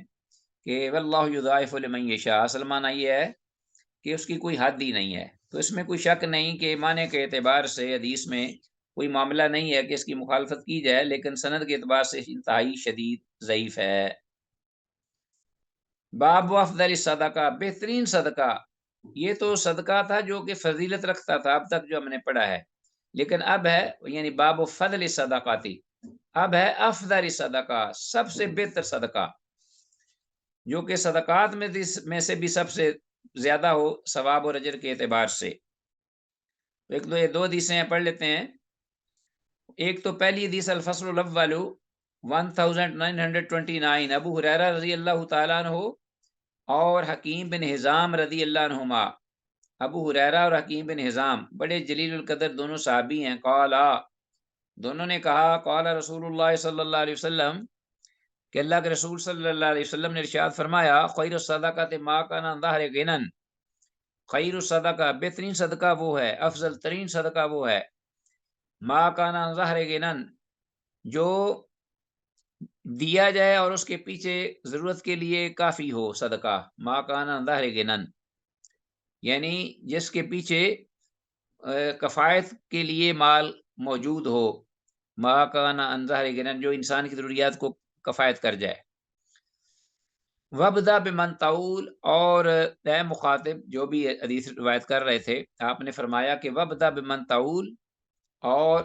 S1: کہ واللہ یضاعف لمن یشاء، اصل معنی یہ ہے کہ اس کی کوئی حد ہی نہیں ہے۔ تو اس میں کوئی شک نہیں کہ معنی کے اعتبار سے حدیث میں کوئی معاملہ نہیں ہے کہ اس کی مخالفت کی جائے، لیکن سند کے اعتبار سے انتہائی شدید ضعیف ہے۔ باب افضل صدقہ، بہترین صدقہ۔ یہ تو صدقہ تھا جو کہ فضیلت رکھتا تھا اب تک جو ہم نے پڑھا ہے، لیکن اب ہے یعنی باب فضل صدقاتی، اب ہے افضل صدقہ، سب سے بہتر صدقہ، جو کہ صدقات میں سے بھی سب سے زیادہ ہو ثواب اور اجر کے اعتبار سے۔ ایک دو یہ دو حدیثیں ہیں، پڑھ لیتے ہیں۔ ایک تو پہلی حدیث الفصل الاول 1929، ابو ہریرہ رضی اللہ تعالیٰ عنہ اور حکیم بن حزام رضی اللہ عنہما۔ ابو ہریرہ اور حکیم بن حزام بڑے جلیل القدر دونوں صحابی ہیں۔ قالا، دونوں نے کہا، قال رسول اللہ صلی اللہ علیہ وسلم، کہ اللہ کے رسول صلی اللہ علیہ وسلم نے ارشاد فرمایا، خیر الصدقۃ ما کان عن ظہر غنی، خیر الصدقہ بہترین صدقہ وہ ہے، افضل ترین صدقہ وہ ہے، ما کان عن ظہر غنی جو دیا جائے اور اس کے پیچھے ضرورت کے لیے کافی ہو صدقہ، ما کان عن ظہر غنی یعنی جس کے پیچھے کفایت کے لیے مال موجود ہو، ما کان عن ظہر غنی جو انسان کی ضروریات کو کفایت کر جائے۔ وبدا بمن تعول، اور اے مخاطب جو بھی حدیث روایت کر رہے تھے، آپ نے فرمایا کہ وبدا بمن تعول، اور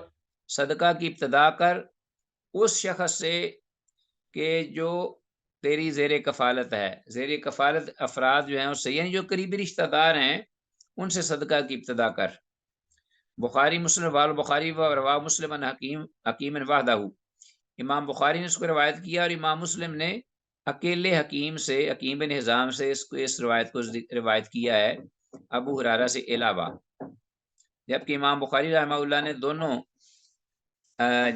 S1: صدقہ کی ابتدا کر اس شخص سے کہ جو تیری زیر کفالت ہے۔ زیر کفالت افراد جو ہیں اس سے، یعنی جو قریبی رشتہ دار ہیں ان سے صدقہ کی ابتدا کر۔ بخاری مسلم والبخاری و رواہ مسلم عن حکیم وحدہ، امام بخاری نے اس کو روایت کیا اور امام مسلم نے اکیلے حکیم سے، حکیم بن حزام سے اس روایت کو روایت کیا ہے، ابو ہریرہ سے علاوہ۔ جبکہ امام بخاری رحمہ اللہ نے دونوں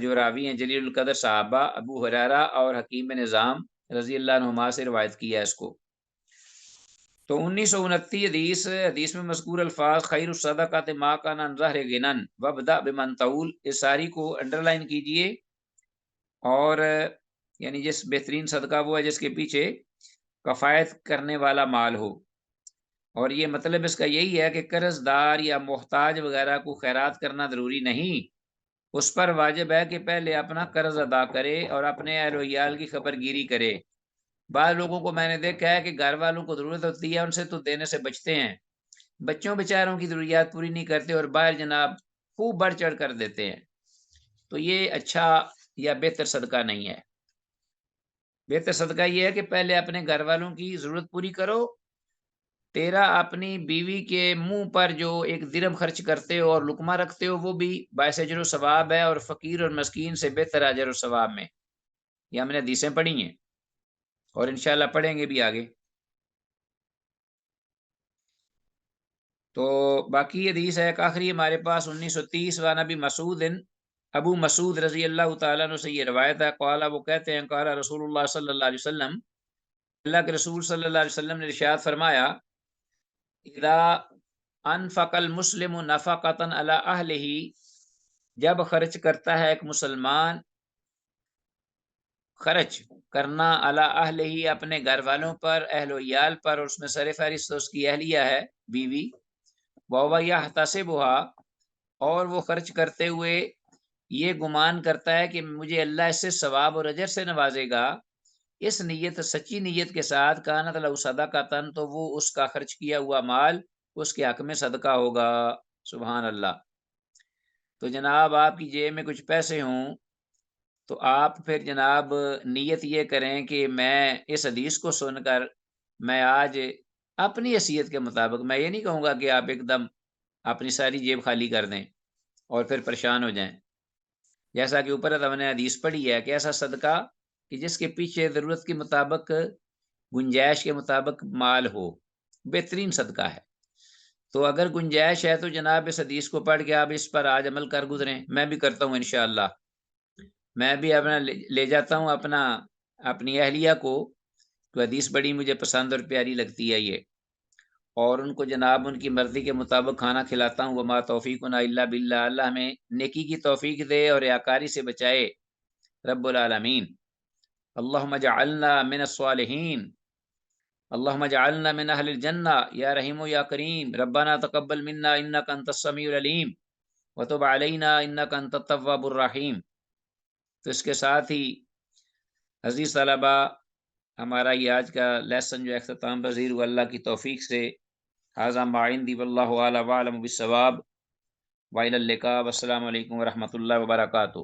S1: جو راوی ہیں جلیل القدر صحابہ ابو ہریرہ اور حکیم بن حزام رضی اللہ عنہما سے روایت کیا ہے اس کو۔ تو 1929 حدیث میں مذکور الفاظ خیر الصدقۃ ما کان عن ظہر غنی وابدأ بمن تعول، اس ساری کو انڈر لائن کیجئے، اور یعنی جس بہترین صدقہ وہ ہے جس کے پیچھے کفایت کرنے والا مال ہو۔ اور یہ مطلب اس کا یہی ہے کہ قرض دار یا محتاج وغیرہ کو خیرات کرنا ضروری نہیں، اس پر واجب ہے کہ پہلے اپنا قرض ادا کرے اور اپنے اہل و عیال کی خبر گیری کرے۔ بعض لوگوں کو میں نے دیکھا ہے کہ گھر والوں کو ضرورت ہوتی ہے، ان سے تو دینے سے بچتے ہیں، بچوں بیچاروں کی ضروریات پوری نہیں کرتے اور باہر جناب خوب بڑھ چڑھ کر دیتے ہیں۔ تو یہ اچھا یا بہتر صدقہ نہیں ہے۔ بہتر صدقہ یہ ہے کہ پہلے اپنے گھر والوں کی ضرورت پوری کرو۔ تیرا اپنی بیوی کے منہ پر جو ایک درہم خرچ کرتے ہو اور لقمہ رکھتے ہو وہ بھی باعث اجر و ثواب ہے، اور فقیر اور مسکین سے بہتر اجر و ثواب میں۔ یہ ہم نے حدیثیں پڑھی ہیں اور انشاءاللہ پڑھیں گے بھی آگے۔ تو باقی حدیث ہے ایک آخری ہمارے پاس 1930 نبی مسعود، ابو مسعود رضی اللہ تعالیٰ عنہ سے یہ روایت ہے، قال، وہ کہتے ہیں، قال رسول اللہ صلی اللہ علیہ وسلم، اللہ کے رسول صلی اللہ علیہ وسلم نے ارشاد فرمایا، اذا انفق المسلم نفقۃ علی اہلہ، جب خرچ کرتا ہے ایک مسلمان، خرچ کرنا علی اہلہ اپنے گھر والوں پر، اہل و عیال پر، اور اس میں سر فہرست اس کی اہلیہ ہے، بیوی، وہو یحتسبها، اور وہ خرچ کرتے ہوئے یہ گمان کرتا ہے کہ مجھے اللہ اس سے ثواب اور اجر سے نوازے گا، اس نیت، سچی نیت کے ساتھ، کانت لہ صدقۃ، تو وہ اس کا خرچ کیا ہوا مال اس کے حق میں صدقہ ہوگا۔ سبحان اللہ۔ تو جناب آپ کی جیب میں کچھ پیسے ہوں تو آپ پھر جناب نیت یہ کریں کہ میں اس حدیث کو سن کر میں آج اپنی حیثیت کے مطابق، میں یہ نہیں کہوں گا کہ آپ ایک دم اپنی ساری جیب خالی کر دیں اور پھر پریشان ہو جائیں، جیسا کہ اوپر ہم نے حدیث پڑھی ہے کہ ایسا صدقہ کہ جس کے پیچھے ضرورت کے مطابق، گنجائش کے مطابق مال ہو، بہترین صدقہ ہے۔ تو اگر گنجائش ہے تو جناب اس حدیث کو پڑھ کے آپ اس پر آج عمل کر گزریں، میں بھی کرتا ہوں انشاءاللہ۔ میں بھی اپنا لے جاتا ہوں اپنی اہلیہ کو، تو حدیث بڑی مجھے پسند اور پیاری لگتی ہے یہ، اور ان کو جناب ان کی مرضی کے مطابق کھانا کھلاتا ہوں۔ وما توفیقنا الا باللہ، اللہ ہمیں نیکی کی توفیق دے اور ریاکاری سے بچائے رب العالمین۔ اللہم اجعلنا من الصالحین، اللہم اجعلنا من اہل الجنہ یا رحیم یا کریم، ربنا تقبل منا انک انت السمیع العلیم وتب علینا انک انت التواب الرحیم۔ تو اس کے ساتھ ہی عزیز طلبہ، ہمارا یہ آج کا لیسن جو اختتام پذیر ہوا اللہ کی توفیق سے۔ ھذا ما عندی واللہ اعلم وأعلم بالصواب، وإلی اللقاء، والسلام علیکم ورحمۃ اللہ وبرکاتہ۔